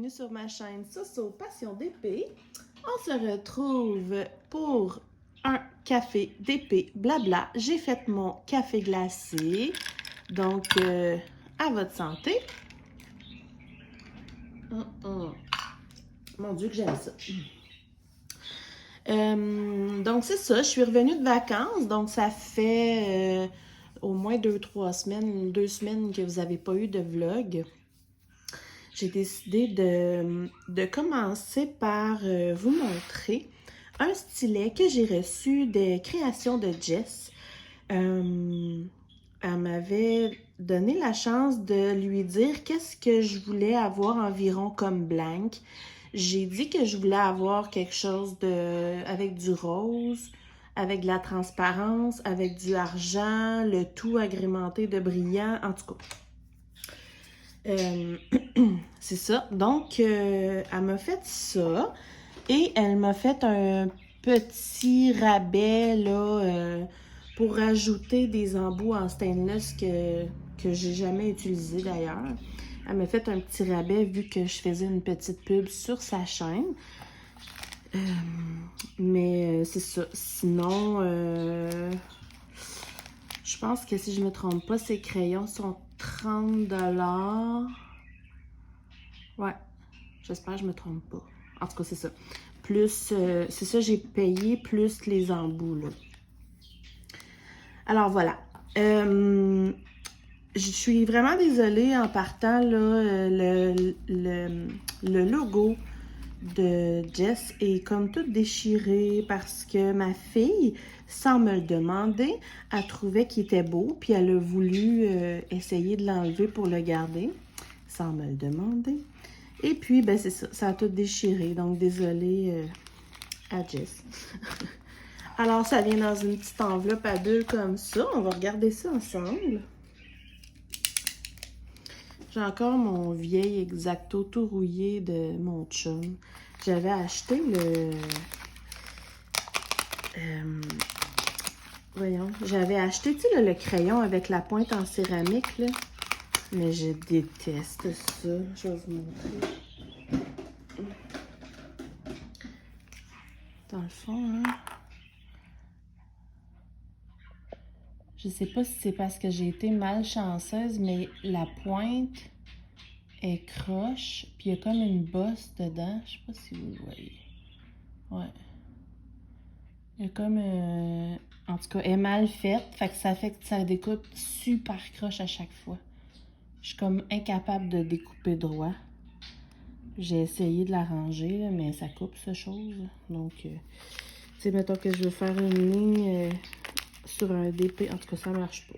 bienvenue sur ma chaîne Soso Passion d'épée. On se retrouve pour un café d'épée blabla. J'ai fait mon café glacé, donc à votre santé. Mon Dieu que j'aime ça. Donc c'est ça, je suis revenue de vacances, donc ça fait au moins 2 semaines que vous n'avez pas eu de vlog. J'ai décidé de commencer par vous montrer un stylet que j'ai reçu des créations de Jess. Elle m'avait donné la chance de lui dire qu'est-ce que je voulais avoir environ comme blank. J'ai dit que je voulais avoir quelque chose avec du rose, avec de la transparence, avec du argent, le tout agrémenté de brillant, en tout cas. C'est ça. Donc, elle m'a fait ça et elle m'a fait un petit rabais là, pour rajouter des embouts en stainless que j'ai jamais utilisé d'ailleurs. Elle m'a fait un petit rabais vu que je faisais une petite pub sur sa chaîne. Mais c'est ça. Sinon, je pense que si je me trompe pas, ces crayons sont 30$. Ouais, j'espère que je me trompe pas. En tout cas, c'est ça. Plus, c'est ça, j'ai payé plus les embouts, là. Alors, voilà. Je suis vraiment désolée en partant, là, le logo de Jess est comme tout déchiré parce que ma fille, sans me le demander, elle trouvait qu'il était beau, puis elle a voulu essayer de l'enlever pour le garder, sans me le demander. Et puis, ben c'est ça, ça a tout déchiré, donc désolée à Jess. Alors, ça vient dans une petite enveloppe à bulles comme ça. On va regarder ça ensemble. J'ai encore mon vieil Exacto tout rouillé de mon chum. J'avais acheté voyons, j'avais acheté, tu sais, le crayon avec la pointe en céramique, là. Mais je déteste ça. Je vais vous montrer. Dans le fond, hein. Je sais pas si c'est parce que j'ai été malchanceuse, mais la pointe est croche, puis il y a comme une bosse dedans. Je sais pas si vous le voyez. Ouais. Il y a comme... en tout cas, elle est mal faite, fait que ça découpe super croche à chaque fois. Je suis comme incapable de découper droit. J'ai essayé de l'arranger, mais ça coupe, cette chose. Donc, tu sais, mettons que je veux faire une ligne sur un DP. En tout cas, ça marche pas.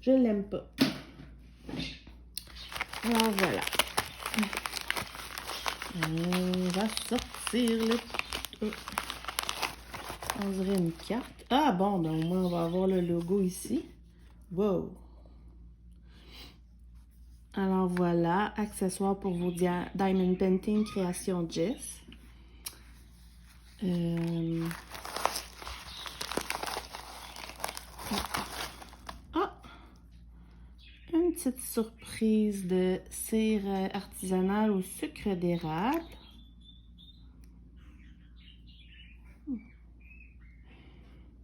Je l'aime pas. Alors, voilà. On va sortir le... Oh. On dirait une carte. Ah bon, ben au moins, on va avoir le logo ici. Wow! Alors, voilà. Accessoires pour vos Diamond Painting Création Jess. Une petite surprise de cire artisanale au sucre d'érable.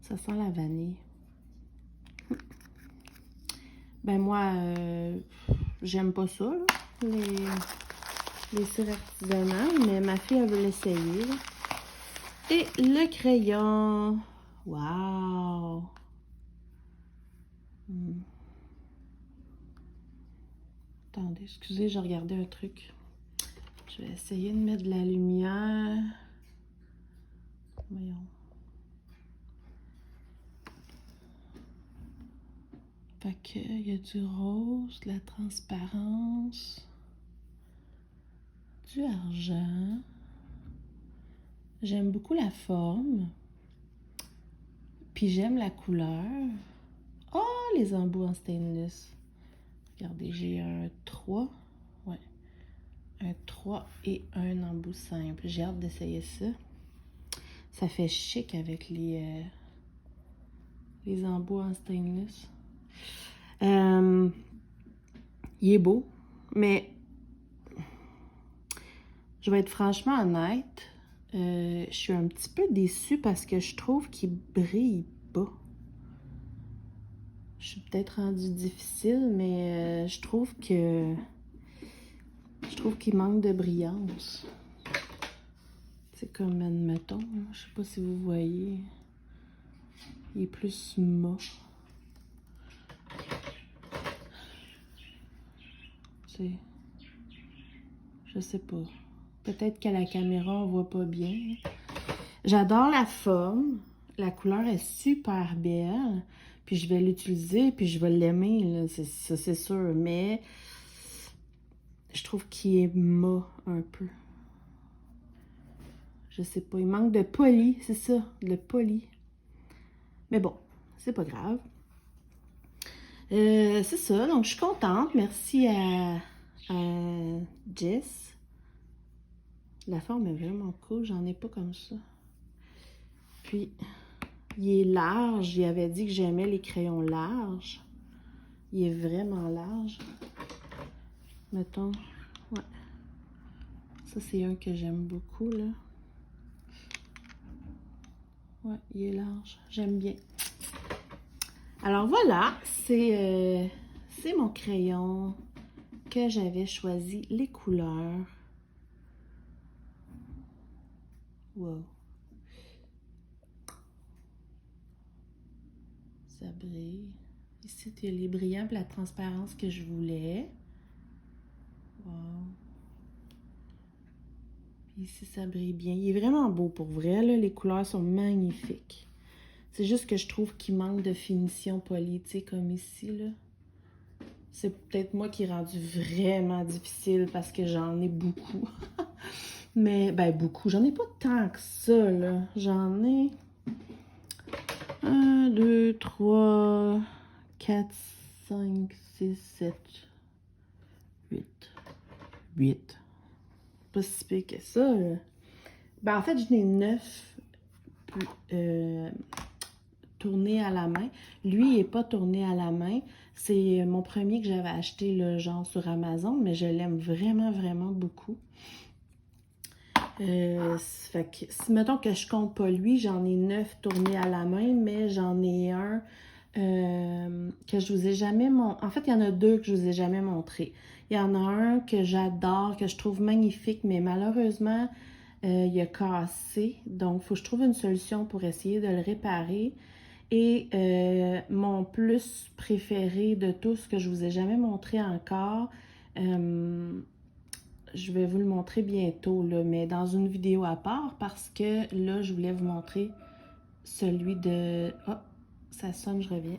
Ça sent la vanille. Ben moi, j'aime pas ça, là, les cires artisanales, mais ma fille, elle veut l'essayer. Et le crayon. Wow! Attendez, excusez, j'ai regardé un truc. Je vais essayer de mettre de la lumière. Voyons. Fait que, il y a du rose, de la transparence, du argent. J'aime beaucoup la forme. Puis j'aime la couleur. Oh, les embouts en stainless. Regardez, j'ai un 3. Ouais. Un 3 et un embout simple. J'ai hâte d'essayer ça. Ça fait chic avec les embouts en stainless. Il est beau, mais Je vais être franchement honnête. Je suis un petit peu déçue parce que je trouve qu'il brille pas. Je suis peut-être rendue difficile, mais je trouve qu'il manque de brillance. C'est comme, admettons, je sais pas si vous voyez, il est plus mat. Je sais pas. Peut-être qu'à la caméra, on voit pas bien. J'adore la forme. La couleur est super belle. Puis je vais l'utiliser, puis je vais l'aimer, ça c'est sûr. Mais je trouve qu'il est mat un peu. Je sais pas, il manque de poli, c'est ça, le poli. Mais bon, c'est pas grave. C'est ça, donc je suis contente. Merci à Jess. La forme est vraiment cool, j'en ai pas comme ça. Puis, il est large. Il avait dit que j'aimais les crayons larges. Il est vraiment large. Mettons, ouais. Ça, c'est un que j'aime beaucoup, là. Ouais, il est large. J'aime bien. Alors, voilà. C'est mon crayon que j'avais choisi. Les couleurs. Wow. Ça brille. Ici, il y a les brillants et la transparence que je voulais. Wow. Puis ici, ça brille bien. Il est vraiment beau pour vrai, là. Les couleurs sont magnifiques. C'est juste que je trouve qu'il manque de finition polie, tu sais, comme ici, là. C'est peut-être moi qui est rendu vraiment difficile parce que j'en ai beaucoup. Mais, ben, beaucoup. J'en ai pas tant que ça, là. J'en ai 1, 2, 3, 4, 5, 6, 7, 8. 8. Pas si pire que ça, là. Ben, en fait, j'en ai 9 tournés à la main. Lui, il n'est pas tourné à la main. C'est mon premier que j'avais acheté, là, genre sur Amazon, mais je l'aime vraiment, vraiment beaucoup. Fait que, si mettons que je compte pas lui, j'en ai 9 tournés à la main, mais j'en ai un que je vous ai jamais montré. En fait, il y en a 2 que je vous ai jamais montré. Il y en a un que j'adore, que je trouve magnifique, mais malheureusement, il a cassé. Donc, il faut que je trouve une solution pour essayer de le réparer. Et mon plus préféré de tous, que je vous ai jamais montré encore, je vais vous le montrer bientôt, là, mais dans une vidéo à part, parce que là, je voulais vous montrer celui de... Oh, ça sonne, je reviens.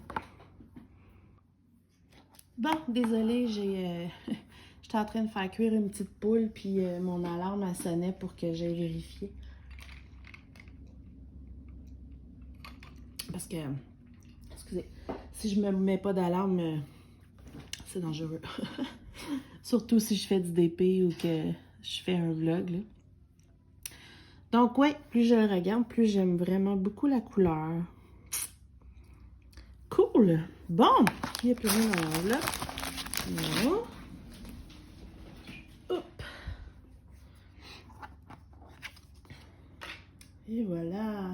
Bon, désolée, j'étais en train de faire cuire une petite poule, puis mon alarme, elle sonnait pour que j'aille vérifier. Parce que, excusez, si je me mets pas d'alarme, c'est dangereux. Surtout si je fais du DP ou que je fais un vlog, là. Donc, ouais, plus je le regarde, plus j'aime vraiment beaucoup la couleur. Cool! Bon, il n'y a plus rien dans l'enveloppe. Non. Hop. Et voilà.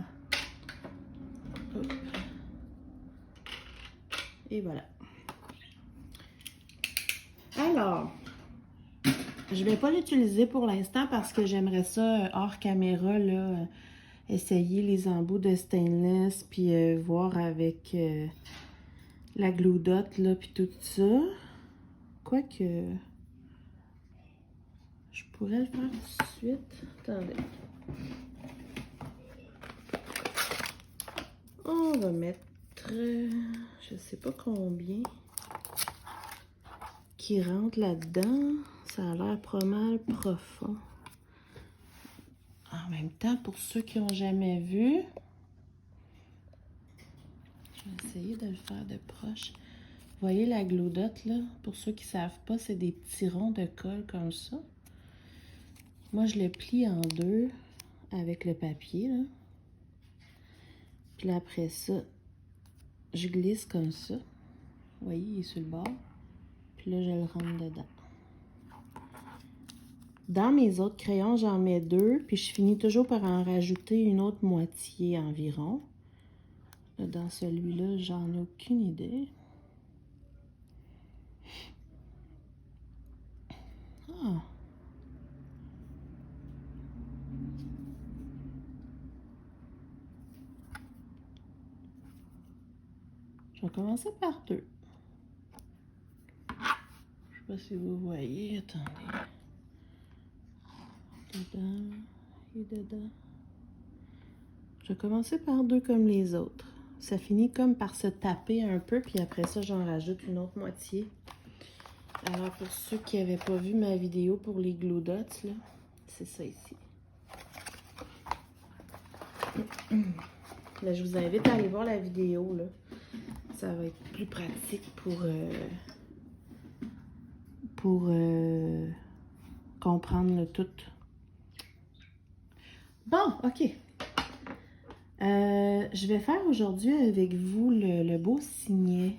Hop. Et voilà. Alors, je vais pas l'utiliser pour l'instant parce que j'aimerais ça hors caméra, là, essayer les embouts de stainless, puis voir avec la glue dot, là, puis tout ça. Quoique, je pourrais le faire tout de suite. Attendez. On va mettre, je sais pas combien, qui rentre là-dedans. Ça a l'air pas mal profond. En même temps, pour ceux qui n'ont jamais vu, je vais essayer de le faire de proche. Vous voyez la glue dot, là? Pour ceux qui ne savent pas, c'est des petits ronds de colle comme ça. Moi, je le plie en deux avec le papier, là. Puis là, après ça, je glisse comme ça. Vous voyez, il est sur le bord. Puis là, je le rentre dedans. Dans mes autres crayons, j'en mets 2, puis je finis toujours par en rajouter une autre moitié environ. Là, dans celui-là, j'en ai aucune idée. Ah! Je vais commencer par 2. Je sais pas si vous voyez. Attendez. Dedans et dedans. Je vais commencer par 2 comme les autres. Ça finit comme par se taper un peu, puis après ça, j'en rajoute une autre moitié. Alors, pour ceux qui n'avaient pas vu ma vidéo pour les glue dots, là, c'est ça ici. Là, je vous invite à aller voir la vidéo, là. Ça va être plus pratique pour comprendre le tout. Bon, OK. Je vais faire aujourd'hui avec vous le beau signet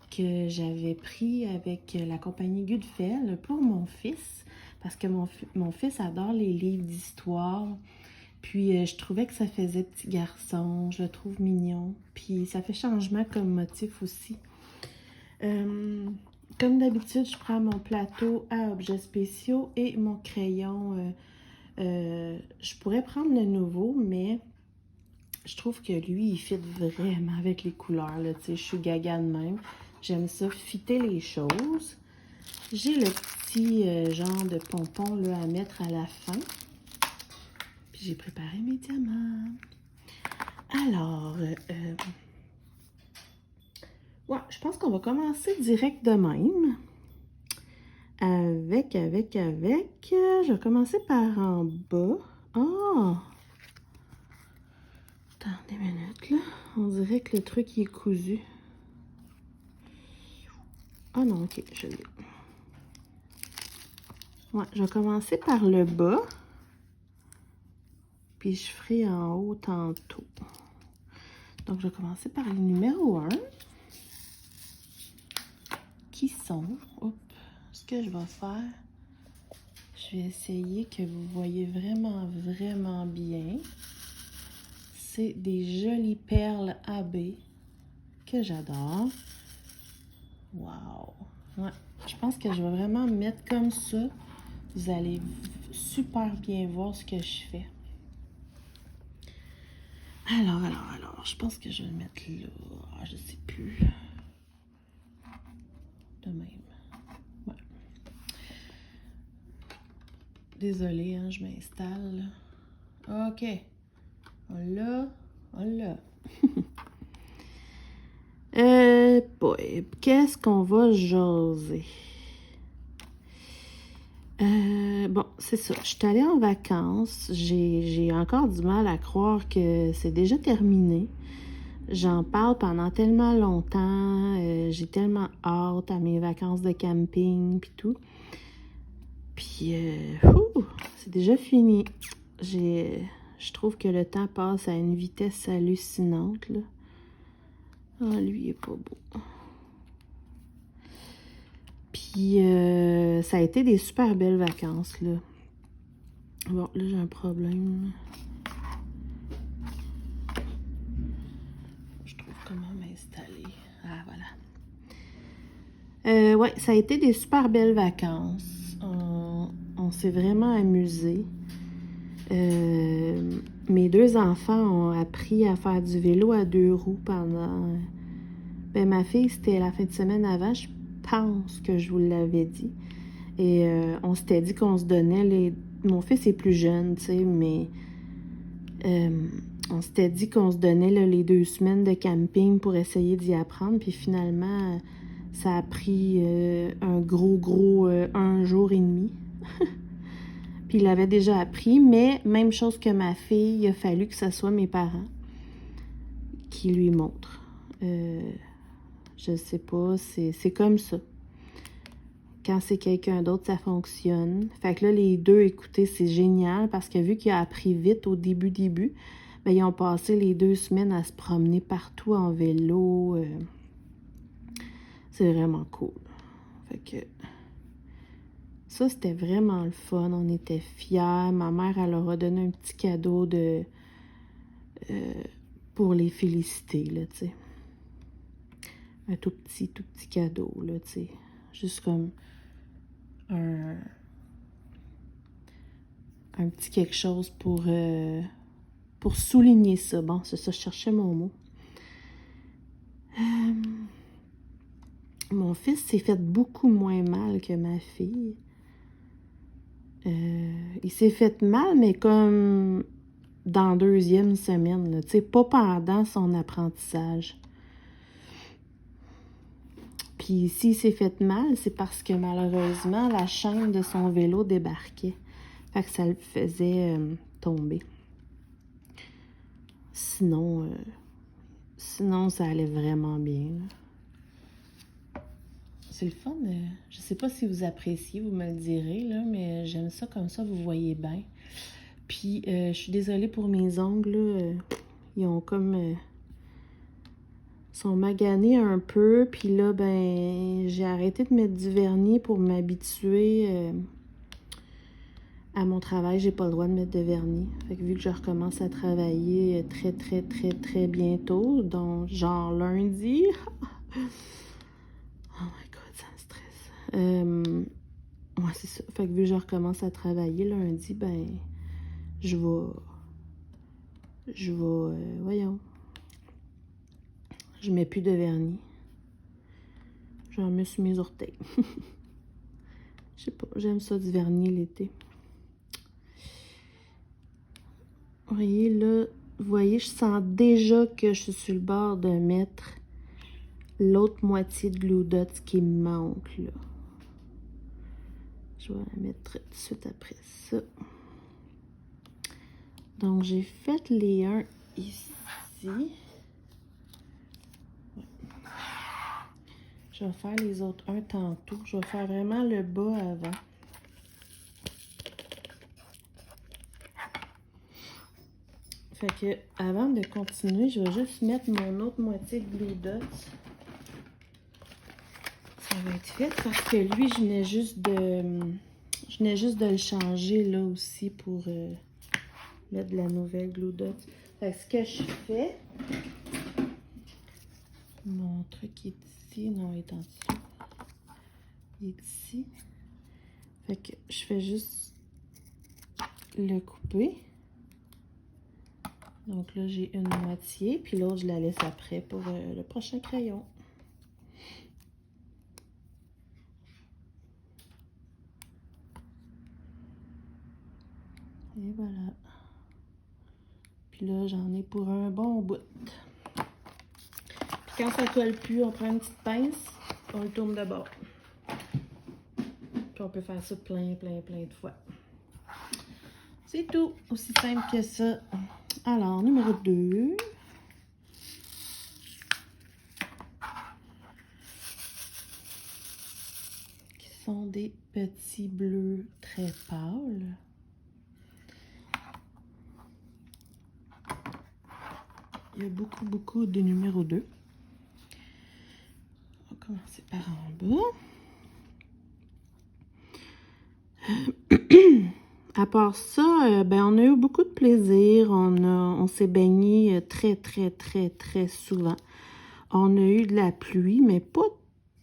que j'avais pris avec la compagnie Goodfell pour mon fils, parce que mon fils adore les livres d'histoire. Puis je trouvais que ça faisait petit garçon, je le trouve mignon. Puis ça fait changement comme motif aussi. Comme d'habitude, je prends mon plateau à objets spéciaux et mon crayon. Je pourrais prendre le nouveau, mais je trouve que lui, il fit vraiment avec les couleurs. Là, je suis gaga de même. J'aime ça, fitter les choses. J'ai le petit genre de pompon là, à mettre à la fin. Puis j'ai préparé mes diamants. Alors, ouais, je pense qu'on va commencer direct de même. Avec. Je vais commencer par en bas. Oh! Attendez une minute, là. On dirait que le truc il est cousu. Ah non, ok, je l'ai. Ouais, je vais commencer par le bas. Puis je ferai en haut tantôt. Donc, je vais commencer par le numéro 1. Qui sont... Hop, ce que je vais faire, je vais essayer que vous voyez vraiment bien. C'est des jolies perles AB que j'adore. Wow! Ouais, je pense que je vais vraiment me mettre comme ça. Vous allez super bien voir ce que je fais. Alors, je pense que je vais le mettre là. Je sais plus. De même. Ouais. Désolée, hein, je m'installe. OK. On l'a. Boy, qu'est-ce qu'on va jaser? Bon, c'est ça. Je suis allée en vacances. J'ai encore du mal à croire que c'est déjà terminé. J'en parle pendant tellement longtemps. J'ai tellement hâte à mes vacances de camping puis tout. Puis, c'est déjà fini. Je trouve que le temps passe à une vitesse hallucinante, là. Ah, lui, il est pas beau. Puis, ça a été des super belles vacances, là. Bon, là, j'ai un problème. Je trouve comment m'installer. Ah, voilà. Ouais, ça a été des super belles vacances. On s'est vraiment amusés. Mes 2 enfants ont appris à faire du vélo à 2 roues pendant... Ben, ma fille, c'était la fin de semaine avant, je pense que je vous l'avais dit. Et on s'était dit qu'on se donnait Mon fils est plus jeune, tu sais, mais... on s'était dit qu'on se donnait là, les 2 semaines de camping pour essayer d'y apprendre. Puis finalement, ça a pris un gros 1 jour et demi. Puis il avait déjà appris, mais même chose que ma fille, il a fallu que ce soit mes parents qui lui montrent. Je sais pas, c'est comme ça. Quand c'est quelqu'un d'autre, ça fonctionne. Fait que là, les 2, écoutez, c'est génial parce que vu qu'il a appris vite au début, ben, ils ont passé les 2 semaines à se promener partout en vélo. C'est vraiment cool. Fait que... ça, c'était vraiment le fun. On était fiers. Ma mère, elle leur a donné un petit cadeau pour les féliciter, là, tu sais. Un tout petit cadeau, là, tu sais. Juste comme un petit quelque chose pour souligner ça. Bon, c'est ça, je cherchais mon mot. Mon fils s'est fait beaucoup moins mal que ma fille. Il s'est fait mal, mais comme dans la 2e semaine, tu sais, pas pendant son apprentissage. Puis s'il s'est fait mal, c'est parce que malheureusement, la chaîne de son vélo débarquait. Fait que ça le faisait tomber. Sinon, ça allait vraiment bien. C'est le fun. Je sais pas si vous appréciez, vous me le direz, là, mais j'aime ça comme ça, vous voyez bien. Puis, je suis désolée pour mes ongles, là, ils ont comme... sont maganés un peu, puis là, ben, j'ai arrêté de mettre du vernis pour m'habituer à mon travail. J'ai pas le droit de mettre de vernis. Fait que vu que je recommence à travailler très, très, très, très bientôt, donc genre lundi... Oh my God, ça me stresse. Ouais, c'est ça. Fait que vu que je recommence à travailler lundi, ben, je vais, voyons, je mets plus de vernis. J'en mets sur mes orteils. Je sais pas, j'aime ça du vernis l'été. Vous voyez, là, je sens déjà que je suis sur le bord de mettre l'autre moitié de Glue Dots qui me manque, là. Je vais la mettre tout de suite après ça. Donc, j'ai fait les uns ici. Je vais faire les autres un tantôt. Je vais faire vraiment le bas avant. Fait que, avant de continuer, je vais juste mettre mon autre moitié de Glue Dots. Ça va être fait parce que lui, je venais juste de le changer là aussi pour mettre de la nouvelle Glue Dots. Fait que ce que je fais, mon truc est ici, non, il est en dessous. Il est ici. Fait que je fais juste le couper. Donc là, j'ai une moitié, puis l'autre, je la laisse après pour le prochain crayon. Et voilà. Puis là, j'en ai pour un bon bout. Puis quand ça colle plus, on prend une petite pince, on le tourne de bord. Puis on peut faire ça plein de fois. C'est tout. Aussi simple que ça. Alors, numéro 2. Qui sont des petits bleus très pâles. Il y a beaucoup de numéro 2. On va commencer par en bas. À part ça, ben on a eu beaucoup de plaisir. On s'est baigné très souvent. On a eu de la pluie, mais pas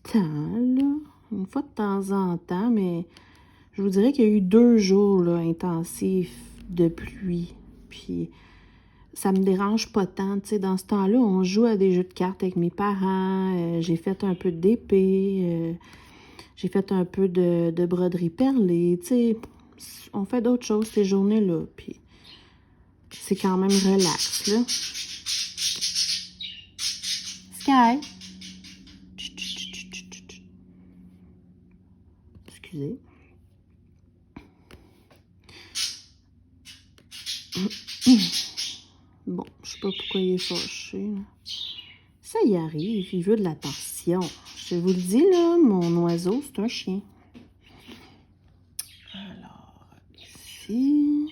tant, là. Une fois de temps en temps, mais je vous dirais qu'il y a eu 2 jours là, intensifs de pluie. Puis ça me dérange pas tant. Tu sais, dans ce temps-là, on joue à des jeux de cartes avec mes parents. J'ai fait un peu d'épée. J'ai fait un peu de broderie perlée. Tu sais, on fait d'autres choses ces journées-là. Puis c'est quand même relax, là. Sky! Excusez. Bon, je sais pas pourquoi il est fâché. Ça y arrive, il veut de l'attention. Je vous le dis, là, mon oiseau, c'est un chien. Alors, ici...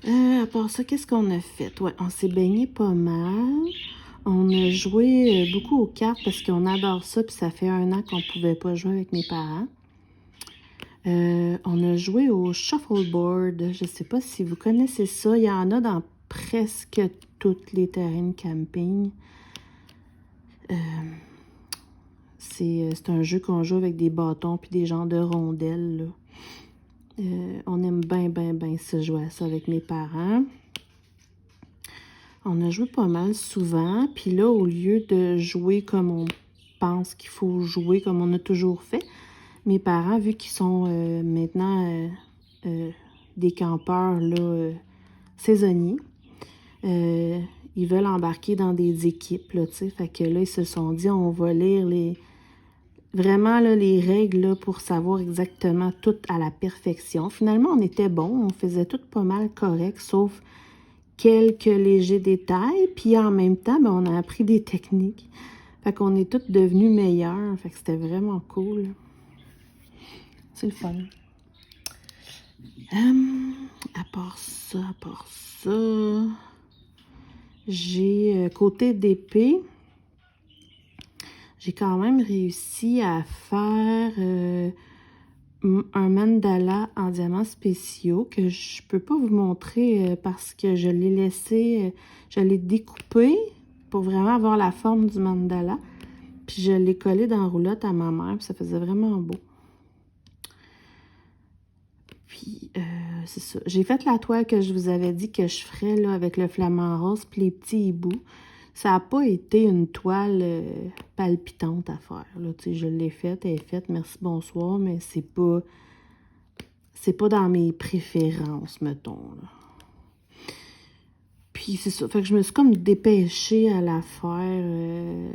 à part ça, qu'est-ce qu'on a fait? Ouais, on s'est baigné pas mal. On a joué beaucoup aux cartes parce qu'on adore ça, puis ça fait 1 an qu'on pouvait pas jouer avec mes parents. On a joué au shuffleboard. Je ne sais pas si vous connaissez ça. Il y en a dans presque tous les terrains de camping. C'est un jeu qu'on joue avec des bâtons puis des genres de rondelles, là. On aime bien se jouer à ça avec mes parents. On a joué pas mal souvent. Puis là, au lieu de jouer comme on pense qu'il faut jouer, comme on a toujours fait, mes parents, vu qu'ils sont maintenant des campeurs là, saisonniers, ils veulent embarquer dans des équipes, là, tu sais. Fait que là, ils se sont dit, on va lire vraiment là, les règles là, pour savoir exactement tout à la perfection. Finalement, on était bon, on faisait tout pas mal correct, sauf quelques légers détails. Puis en même temps, ben, on a appris des techniques. Fait qu'on est tous devenus meilleurs. Fait que c'était vraiment cool. C'est le fun. À part ça, j'ai côté d'épée, j'ai quand même réussi à faire un mandala en diamants spéciaux que je peux pas vous montrer parce que je l'ai laissé, je l'ai découpé pour vraiment avoir la forme du mandala. Puis je l'ai collé dans la roulotte à ma mère, puis ça faisait vraiment beau. Puis, c'est ça. J'ai fait la toile que je vous avais dit que je ferais là, avec le flamant rose puis les petits hiboux. Ça n'a pas été une toile palpitante à faire. Là. Tu sais, je l'ai faite, elle est faite, merci, bonsoir, mais c'est pas dans mes préférences, mettons. Là. Puis c'est ça. Fait que je me suis comme dépêchée à la faire.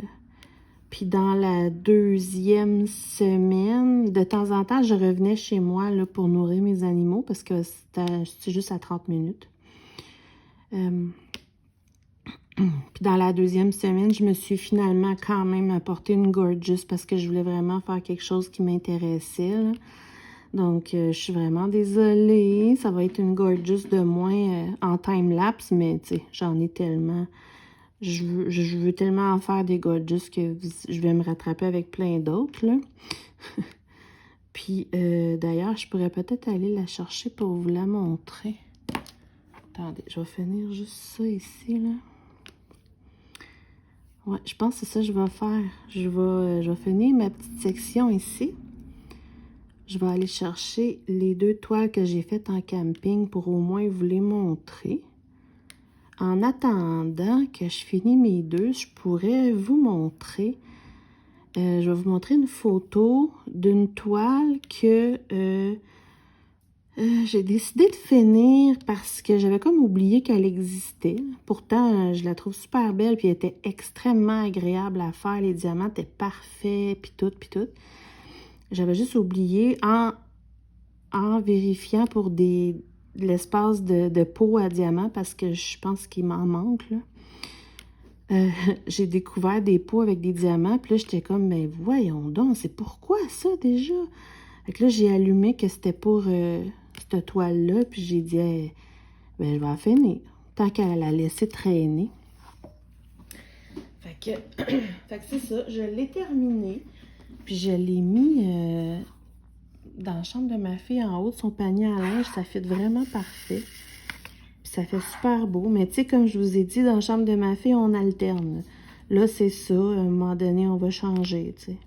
Puis dans la deuxième semaine, de temps en temps, je revenais chez moi là, pour nourrir mes animaux parce que c'était juste à 30 minutes. Puis dans la deuxième semaine, je me suis finalement quand même apporté une Gorgeous parce que je voulais vraiment faire quelque chose qui m'intéressait. Donc, je suis vraiment désolée. Ça va être une Gorgeous de moins en time-lapse, mais tu sais, j'en ai tellement. Je veux tellement en faire des Gorgeous que je vais me rattraper avec plein d'autres, là. Puis, d'ailleurs, je pourrais peut-être aller la chercher pour vous la montrer. Attendez, je vais finir juste ça ici, là. Ouais, je pense que c'est ça que je vais faire. Je vais finir ma petite section ici. Je vais aller chercher les 2 toiles que j'ai faites en camping pour au moins vous les montrer. En attendant que je finis mes 2, je pourrais vous montrer. Je vais vous montrer une photo d'une toile que j'ai décidé de finir parce que j'avais comme oublié qu'elle existait. Pourtant, je la trouve super belle, puis elle était extrêmement agréable à faire. Les diamants étaient parfaits, puis tout, puis tout. J'avais juste oublié en vérifiant pour l'espace de pot à diamants, parce que je pense qu'il m'en manque, là. J'ai découvert des pots avec des diamants, puis là, j'étais comme, ben voyons donc, c'est pourquoi ça, déjà? Fait que là, j'ai allumé que c'était pour cette toile-là, puis j'ai dit, hey, ben je vais en finir, tant qu'elle la laisser traîner. Fait que c'est ça, je l'ai terminé, puis je l'ai mis dans la chambre de ma fille, en haut de son panier à linge, ça fait vraiment parfait. Puis ça fait super beau, mais tu sais, comme je vous ai dit, dans la chambre de ma fille, on alterne. Là, c'est ça, à un moment donné, on va changer, tu sais.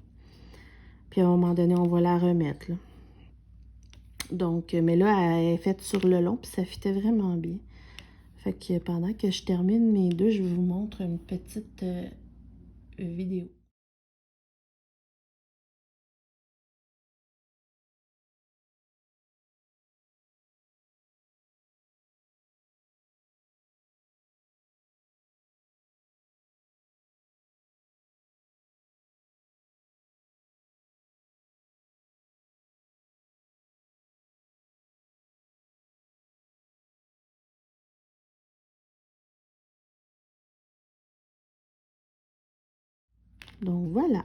Puis à un moment donné, on va la remettre, là. Donc, mais là, elle est faite sur le long, puis ça fitait vraiment bien. Fait que pendant que je termine mes 2, je vous montre une petite vidéo. Donc, voilà.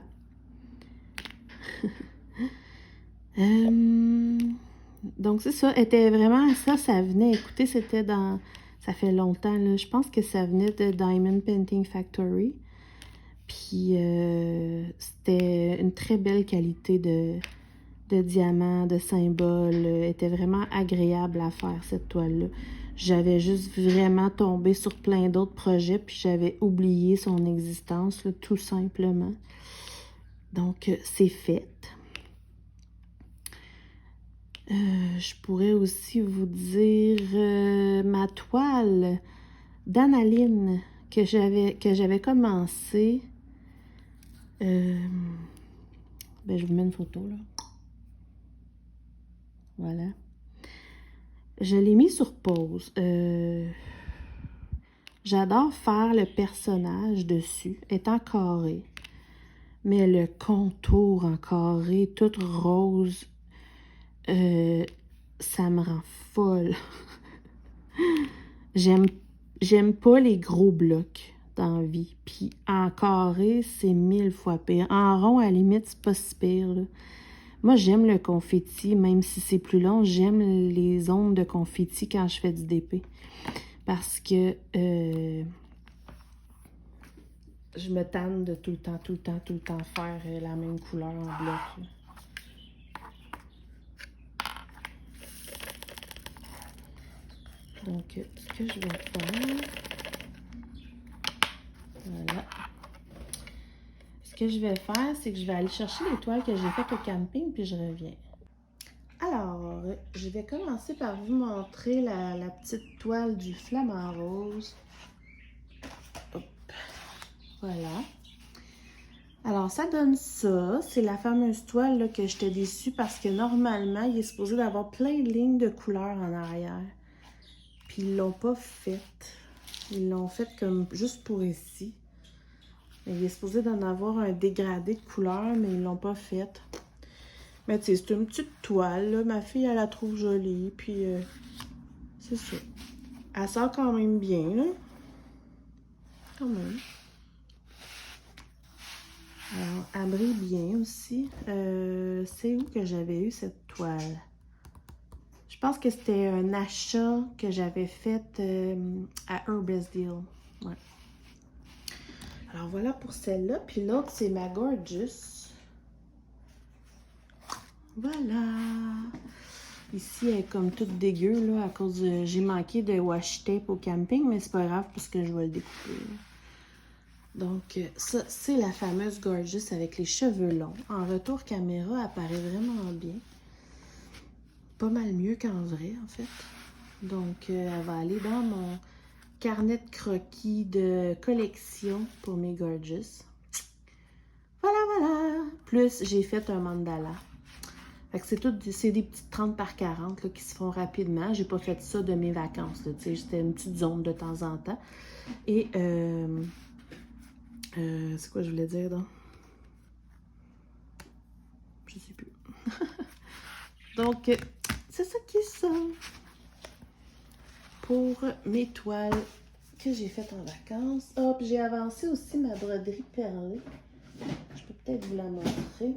Donc, c'est ça. Était vraiment ça venait, écoutez, c'était dans. Ça fait longtemps, là. Je pense que ça venait de Diamond Painting Factory. Puis, c'était une très belle qualité de de diamants, de symboles. Elle était vraiment agréable à faire, cette toile-là. J'avais juste vraiment tombé sur plein d'autres projets, puis j'avais oublié son existence, là, tout simplement. Donc, c'est fait. Je pourrais aussi vous dire ma toile d'Analine que j'avais commencé. Ben, je vous mets une photo, là. Voilà. Je l'ai mis sur pause. J'adore faire le personnage dessus, étant carré. Mais le contour en carré, tout rose, ça me rend folle. J'aime pas les gros blocs dans la vie. Puis en carré, c'est 1000 fois pire. En rond, à la limite, c'est pas si pire, là. Moi, j'aime le confetti, même si c'est plus long. J'aime les ondes de confetti quand je fais du DP. Parce que je me tanne de tout le temps faire la même couleur en bloc, là. Donc, ce que je vais faire... Voilà. Ce que je vais faire, c'est que je vais aller chercher les toiles que j'ai faites au camping, puis je reviens. Alors, je vais commencer par vous montrer la petite toile du flamant rose. Hop. Voilà. Alors, ça donne ça. C'est la fameuse toile là, que j'étais déçue parce que normalement, il est supposé d'avoir plein de lignes de couleurs en arrière. Puis, ils l'ont pas faite. Ils l'ont faite comme juste pour ici. Il est supposé d'en avoir un dégradé de couleurs, mais ils l'ont pas faite. Mais tu sais, c'est une petite toile, là. Ma fille, elle la trouve jolie, puis c'est ça. Elle sort quand même bien, là. Quand même. Alors, elle brille bien aussi. C'est où que j'avais eu cette toile? Je pense que c'était un achat que j'avais fait à Her Best Deal. Ouais. Alors, voilà pour celle-là. Puis l'autre, c'est ma Gorgeous. Voilà! Ici, elle est comme toute dégueu, là, à cause de... J'ai manqué de washi tape au camping, mais c'est pas grave, parce que je vais le découper, là. Donc, ça, c'est la fameuse Gorgeous avec les cheveux longs. En retour caméra, elle paraît vraiment bien. Pas mal mieux qu'en vrai, en fait. Donc, elle va aller dans mon carnet de croquis de collection pour mes Gorgeous. Voilà, voilà! Plus, j'ai fait un mandala. Fait que c'est des petites 30 par 40 là, qui se font rapidement. J'ai pas fait ça de mes vacances. C'était une petite zone de temps en temps. Et c'est quoi je voulais dire donc? Je sais plus. Donc, c'est ça qui est ça. Pour mes toiles que j'ai faites en vacances. Ah, puis j'ai avancé aussi ma broderie perlée. Je peux peut-être vous la montrer.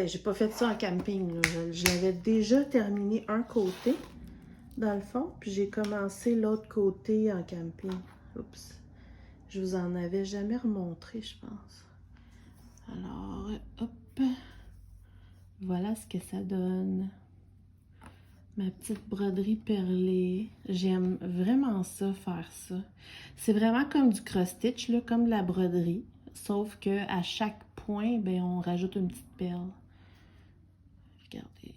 J'ai pas fait ça en camping, là. Je l'avais déjà terminé un côté, dans le fond, puis j'ai commencé l'autre côté en camping. Oups. Je vous en avais jamais remontré, je pense. Alors, hop. Voilà ce que ça donne. Ma petite broderie perlée. J'aime vraiment ça, faire ça. C'est vraiment comme du cross-stitch, là, comme de la broderie. Sauf que à chaque point, ben, on rajoute une petite perle. Regardez.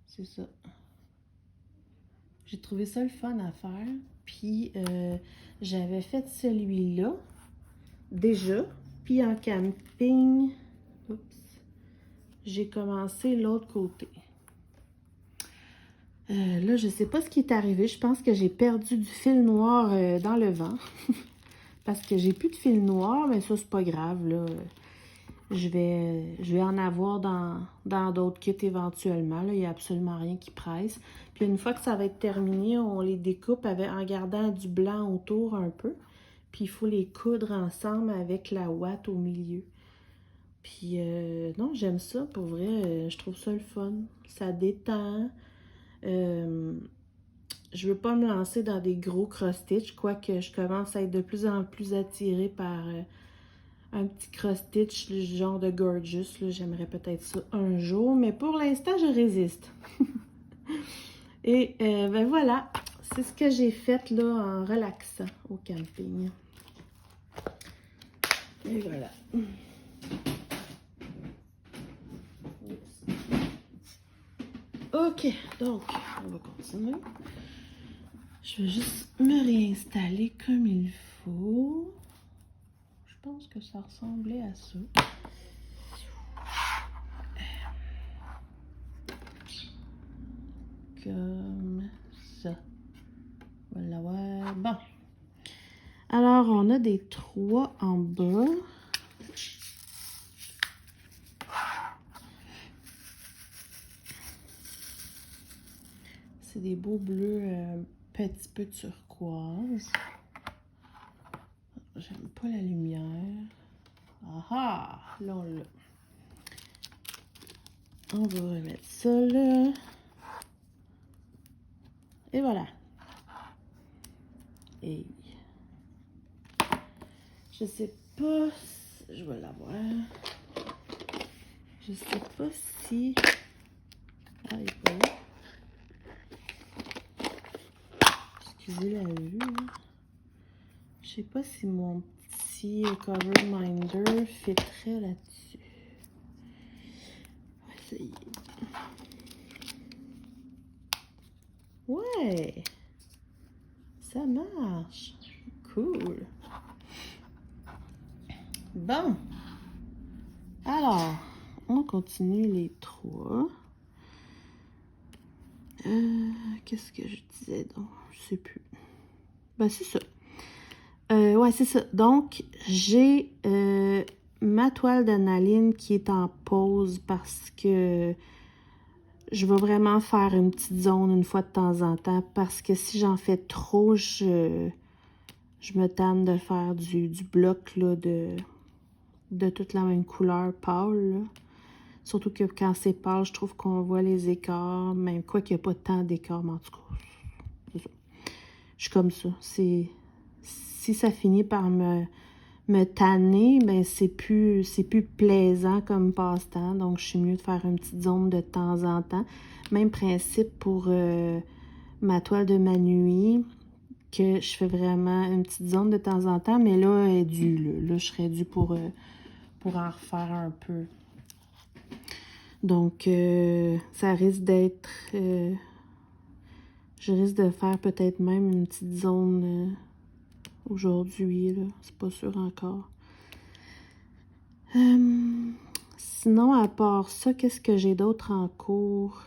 C'est ça. J'ai trouvé ça le fun à faire. Puis, j'avais fait celui-là déjà. Puis en camping, oups, j'ai commencé l'autre côté. Là, je sais pas ce qui est arrivé. Je pense que j'ai perdu du fil noir dans le vent. Parce que j'ai plus de fil noir, mais ça, c'est pas grave, là. Je vais en avoir dans d'autres kits éventuellement. Là. Il n'y a absolument rien qui presse. Puis une fois que ça va être terminé, on les découpe en gardant du blanc autour un peu. Puis il faut les coudre ensemble avec la ouate au milieu. Puis non, j'aime ça. Pour vrai, je trouve ça le fun. Ça détend. je veux pas me lancer dans des gros cross-stitch, quoique je commence à être de plus en plus attirée par un petit cross-stitch, le genre de Gorgeous. J'aimerais peut-être ça un jour, mais pour l'instant, je résiste. Et ben voilà, c'est ce que j'ai fait là en relaxant au camping. Et voilà. Ok, donc on va continuer. Je vais juste me réinstaller comme il faut. Je pense que ça ressemblait à ça. Comme ça. Voilà, ouais. Bon. Alors, on a des 3 en bas. C'est des beaux bleus petit peu turquoise. J'aime pas la lumière. Ah! Là, on l'a. On va remettre ça là. Et voilà. Et je sais pas si... Je vais l'avoir. Je sais pas si... Ah, il est pas là. Excusez la vue, là. Je sais pas si mon petit cover minder fitterait là-dessus. On va essayer. Ouais! Ça marche! Cool! Bon! Alors, on continue les 3. Qu'est-ce que je disais donc? Je sais plus. Ben, c'est ça. Ouais, c'est ça. Donc, j'ai ma toile d'analine qui est en pause parce que je vais vraiment faire une petite zone une fois de temps en temps parce que si j'en fais trop, je me tanne de faire du bloc là, de toute la même couleur pâle. Là. Surtout que quand c'est pâle, je trouve qu'on voit les écarts, même quoi qu'il n'y a pas tant d'écarts, mais en tout cas, c'est ça. Je suis comme ça. Si ça finit par me tanner, ben c'est plus plaisant comme passe-temps. Donc, je suis mieux de faire une petite zone de temps en temps. Même principe pour ma toile de ma nuit, que je fais vraiment une petite zone de temps en temps, mais là, elle est due. Là je serais due pour en refaire un peu. Donc, ça risque d'être... je risque de faire peut-être même une petite zone aujourd'hui, là. C'est pas sûr encore. Sinon, à part ça, qu'est-ce que j'ai d'autre en cours?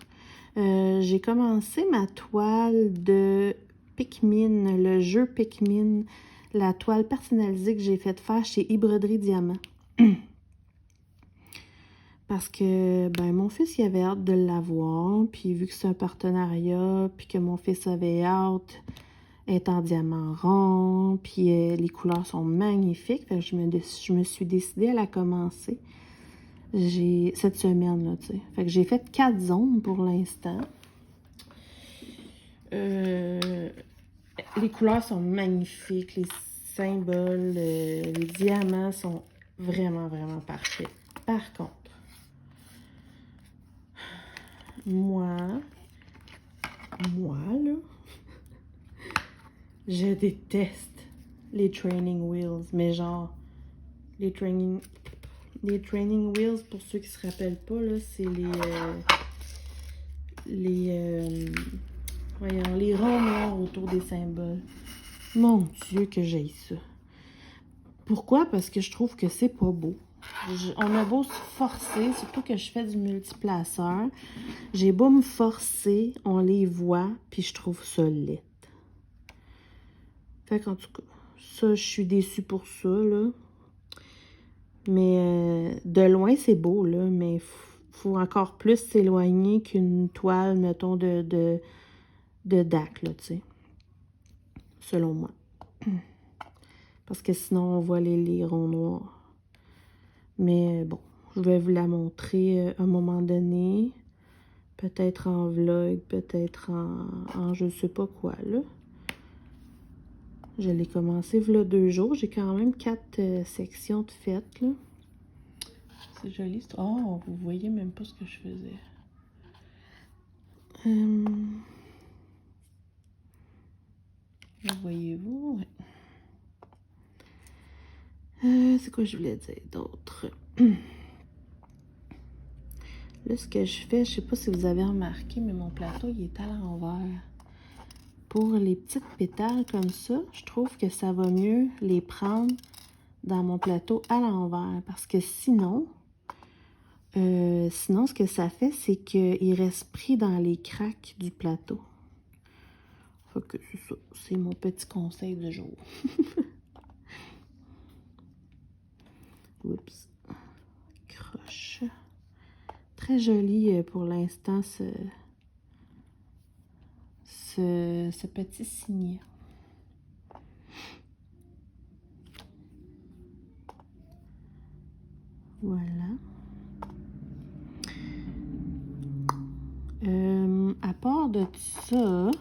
J'ai commencé ma toile de Pikmin, le jeu Pikmin, la toile personnalisée que j'ai faite faire chez Broderie Diamant. Parce que, ben, mon fils, il avait hâte de l'avoir, puis vu que c'est un partenariat, puis que mon fils avait hâte, est en diamant rond, puis les couleurs sont magnifiques, fait que je me suis décidée à la commencer. Cette semaine, là, tu sais. Fait que j'ai fait 4 zones pour l'instant. Les couleurs sont magnifiques, les symboles, les diamants sont vraiment, vraiment parfaits. Par contre, moi, là, je déteste les training wheels, mais genre, les training wheels, pour ceux qui se rappellent pas, là, c'est voyons, les ronds noirs autour des symboles. Mon Dieu, que j'aille ça. Pourquoi? Parce que je trouve que c'est pas beau. On a beau se forcer, surtout que je fais du multiplaceur. J'ai beau me forcer, on les voit, puis je trouve ça laid. Fait qu'en tout cas, ça, je suis déçue pour ça, là. Mais de loin, c'est beau, là, mais faut encore plus s'éloigner qu'une toile, mettons, de DAC, là, tu sais. Selon moi. Parce que sinon, on voit les ronds noirs. Mais bon, je vais vous la montrer à un moment donné. Peut-être en vlog, peut-être en je sais pas quoi, là. Je l'ai commencé v'là 2 jours. J'ai quand même 4 sections de faites, là. C'est joli. Oh, vous voyez même pas ce que je faisais. Voyez-vous? Ouais. C'est quoi je voulais dire d'autre? Là, ce que je fais, je sais pas si vous avez remarqué, mais mon plateau, il est à l'envers. Pour les petites pétales comme ça, je trouve que ça va mieux les prendre dans mon plateau à l'envers. Parce que sinon, ce que ça fait, c'est qu'il reste pris dans les craques du plateau. Fait que c'est ça. C'est mon petit conseil du jour. Oups. Croche. Très joli pour l'instant, ce petit signet. Voilà. À part de ça,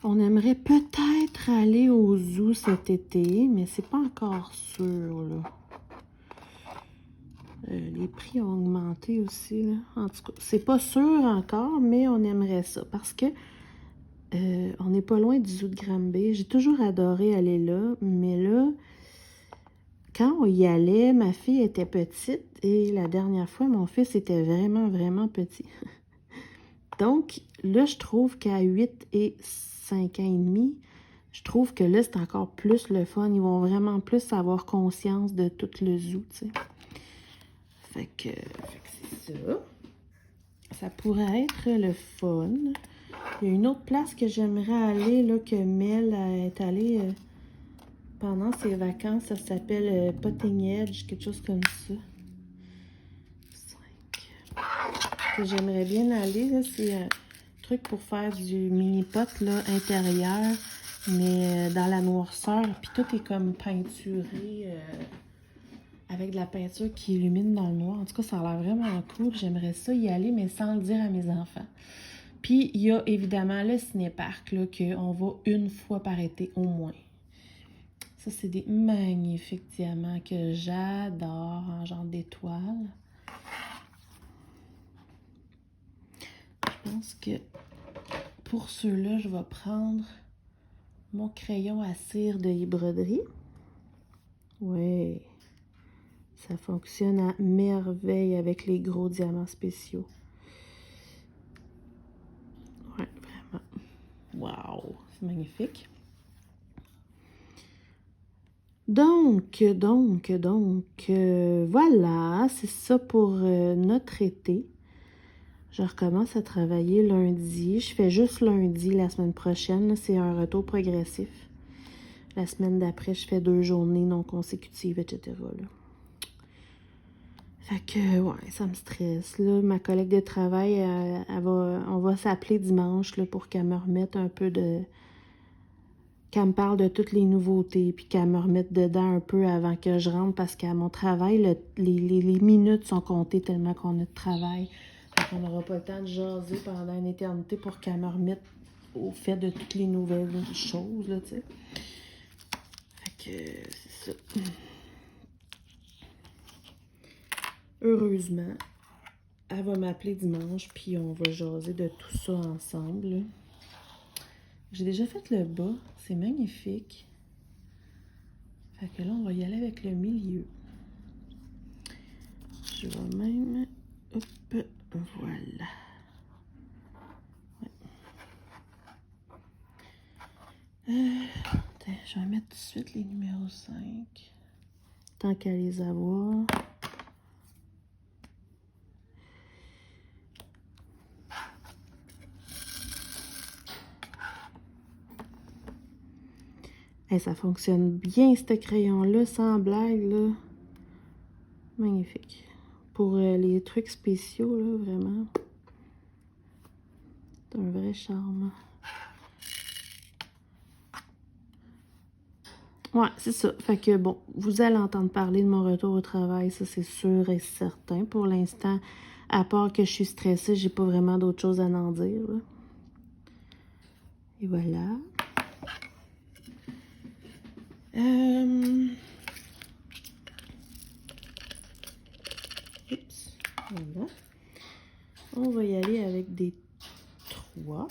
on aimerait peut-être aller au zoo cet été, mais c'est pas encore sûr, là. Les prix ont augmenté aussi, là. En tout cas, c'est pas sûr encore, mais on aimerait ça parce que on n'est pas loin du zoo de Granby. J'ai toujours adoré aller là, mais là, quand on y allait, ma fille était petite et la dernière fois, mon fils était vraiment, vraiment petit. Donc, là, je trouve qu'à 8 et 5 ans et demi, je trouve que là, c'est encore plus le fun. Ils vont vraiment plus avoir conscience de tout le zoo, tu sais. Fait que c'est ça. Ça pourrait être le fun. Il y a une autre place que j'aimerais aller, là, que Mel est allée pendant ses vacances. Ça s'appelle Potting Edge, quelque chose comme ça. 5. Que j'aimerais bien aller, là, c'est un truc pour faire du mini-pot, là, intérieur, mais dans la noirceur. Puis tout est comme peinturé avec de la peinture qui illumine dans le noir. En tout cas, ça a l'air vraiment cool. J'aimerais ça y aller, mais sans le dire à mes enfants. Puis, il y a évidemment le cinéparc, là, qu'on va une fois par été au moins. Ça, c'est des magnifiques diamants que j'adore en genre d'étoiles. Je pense que pour ceux-là, je vais prendre mon crayon à cire de broderie. Oui, ça fonctionne à merveille avec les gros diamants spéciaux. Ouais, vraiment. Wow, c'est magnifique. Donc, voilà, c'est ça pour notre été. Je recommence à travailler lundi. Je fais juste lundi la semaine prochaine. C'est un retour progressif. La semaine d'après, je fais 2 journées non consécutives, etc. Là. Fait que, ouais, ça me stresse. Là. Ma collègue de travail, on va s'appeler dimanche là, pour qu'elle me remette un peu de... qu'elle me parle de toutes les nouveautés, puis qu'elle me remette dedans un peu avant que je rentre, parce qu'à mon travail, les minutes sont comptées tellement qu'on a de travail. Fait qu'on n'aura pas le temps de jaser pendant une éternité pour qu'elle me remette au fait de toutes les nouvelles choses, là, tu sais. Fait que, c'est ça. Heureusement, elle va m'appeler dimanche, puis on va jaser de tout ça ensemble. J'ai déjà fait le bas, c'est magnifique. Fait que là, on va y aller avec le milieu. Je vais même... Hop, voilà. Ouais. Attends, je vais mettre tout de suite les numéros 5. Tant qu'à les avoir. Hey, ça fonctionne bien, ce crayon-là, sans blague, là. Magnifique. Pour les trucs spéciaux, là, vraiment. C'est un vrai charme. Ouais, c'est ça. Fait que bon, vous allez entendre parler de mon retour au travail, ça c'est sûr et certain. Pour l'instant, à part que je suis stressée, j'ai pas vraiment d'autre chose à en dire, là. Et voilà. Oups. Voilà. On va y aller avec des 3.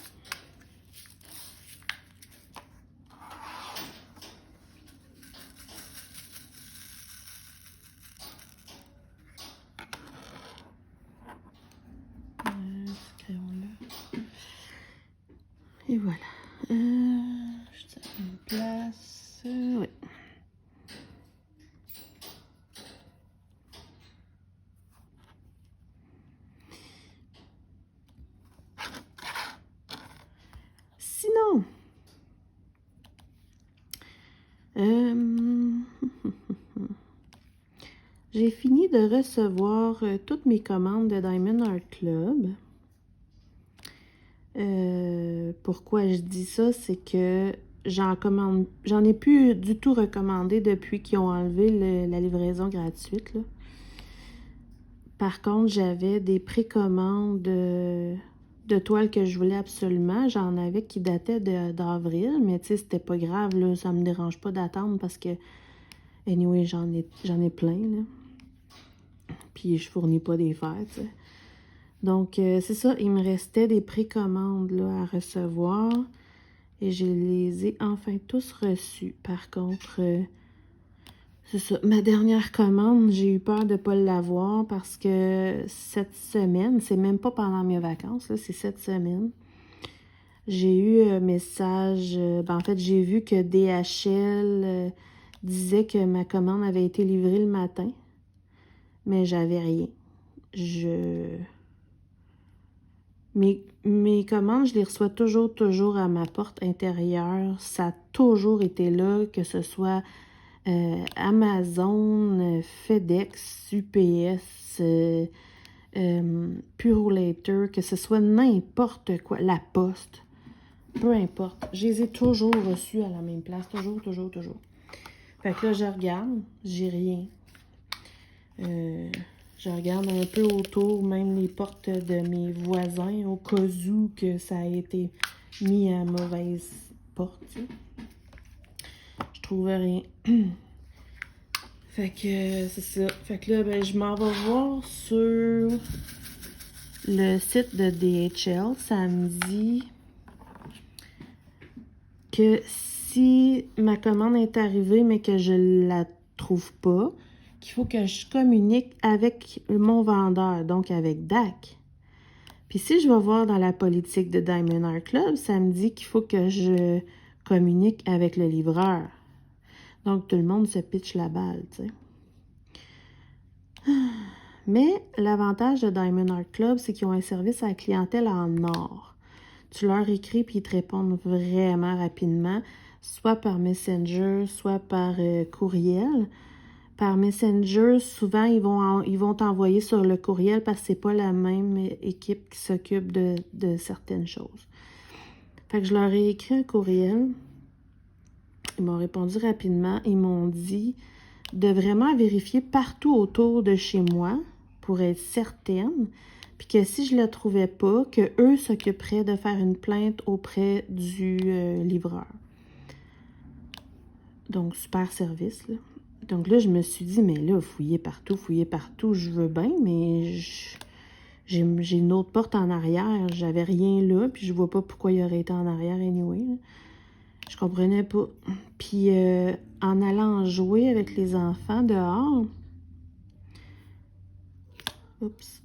Ce crayon-là. Et voilà. Je sais une place. Oui. Sinon, j'ai fini de recevoir toutes mes commandes de Diamond Art Club. Pourquoi je dis ça, c'est que j'en ai plus du tout recommandé depuis qu'ils ont enlevé la livraison gratuite, là. Par contre, j'avais des précommandes de toiles que je voulais absolument. J'en avais qui dataient d'avril, mais tu sais, c'était pas grave, là, ça me dérange pas d'attendre parce que, anyway, j'en ai plein, là. Puis je fournis pas des fêtes, tu sais. Donc, c'est ça, il me restait des précommandes là, à recevoir et je les ai enfin tous reçus. Par contre, c'est ça, ma dernière commande, j'ai eu peur de ne pas l'avoir parce que cette semaine, c'est même pas pendant mes vacances, là, c'est cette semaine, j'ai eu un message, en fait, j'ai vu que DHL disait que ma commande avait été livrée le matin, mais j'avais rien. Mes commandes, je les reçois toujours à ma porte intérieure. Ça a toujours été là, que ce soit Amazon, FedEx, UPS, Purolator, que ce soit n'importe quoi, la poste, peu importe. Je les ai toujours reçus à la même place, toujours. Fait que là, je regarde, j'ai rien. Je regarde un peu autour, même les portes de mes voisins, au cas où que ça a été mis à mauvaise porte. Je trouve rien. Fait que c'est ça. Fait que là, ben, je m'en vais voir sur le site de DHL. Ça me dit que si ma commande est arrivée, mais que je la trouve pas, qu'il faut que je communique avec mon vendeur, donc avec DAC. Puis si je vais voir dans la politique de Diamond Art Club, ça me dit qu'il faut que je communique avec le livreur. Donc tout le monde se pitche la balle, tu sais. Mais l'avantage de Diamond Art Club, c'est qu'ils ont un service à la clientèle en or. Tu leur écris puis ils te répondent vraiment rapidement, soit par Messenger, soit par courriel. Par Messenger, souvent, ils vont t'envoyer sur le courriel parce que c'est pas la même équipe qui s'occupe de certaines choses. Fait que je leur ai écrit un courriel. Ils m'ont répondu rapidement. Ils m'ont dit de vraiment vérifier partout autour de chez moi pour être certaine. Puis que si je ne le trouvais pas, qu'eux s'occuperaient de faire une plainte auprès du livreur. Donc, super service, là. Donc là, je me suis dit, mais là, fouiller partout, je veux bien, mais j'ai une autre porte en arrière. J'avais rien là, puis je vois pas pourquoi il aurait été en arrière anyway, là. Je comprenais pas. Puis, en allant jouer avec les enfants dehors, oups,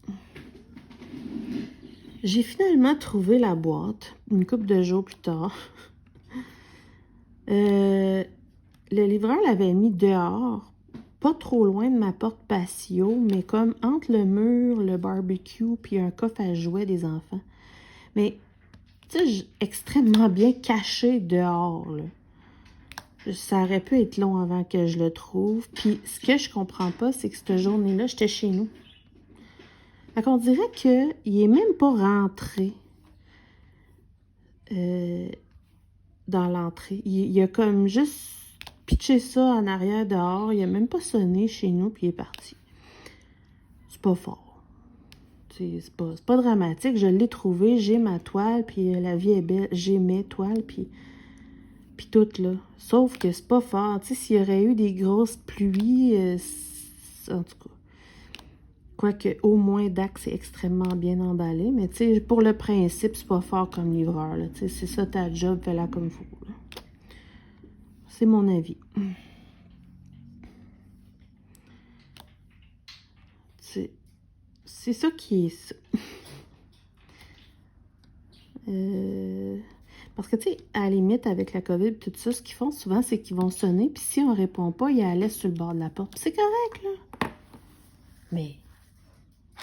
j'ai finalement trouvé la boîte, une couple de jours plus tard. Le livreur l'avait mis dehors, pas trop loin de ma porte patio, mais comme entre le mur, le barbecue, puis un coffre à jouets des enfants. Mais, tu sais, extrêmement bien caché dehors, là. Ça aurait pu être long avant que je le trouve. Puis, ce que je comprends pas, c'est que cette journée-là, j'étais chez nous. Fait qu'on dirait qu'il est même pas rentré dans l'entrée. Il a comme juste pitché ça en arrière dehors. Il a même pas sonné chez nous, puis il est parti. C'est pas fort. C'est pas dramatique. Je l'ai trouvé, j'ai ma toile, puis la vie est belle. J'ai mes toiles, puis tout, là. Sauf que c'est pas fort. Tu sais, s'il y aurait eu des grosses pluies, en tout cas. Quoique, au moins, Dax est extrêmement bien emballé. Mais, tu sais, pour le principe, c'est pas fort comme livreur, là. Tu sais, c'est ça ta job, fais-la comme faut, là. C'est mon avis. C'est ça qui est ça. Parce que, tu sais, à la limite, avec la COVID, tout ça, ce qu'ils font souvent, c'est qu'ils vont sonner, puis si on répond pas, ils la laissent sur le bord de la porte. C'est correct, là. Mais,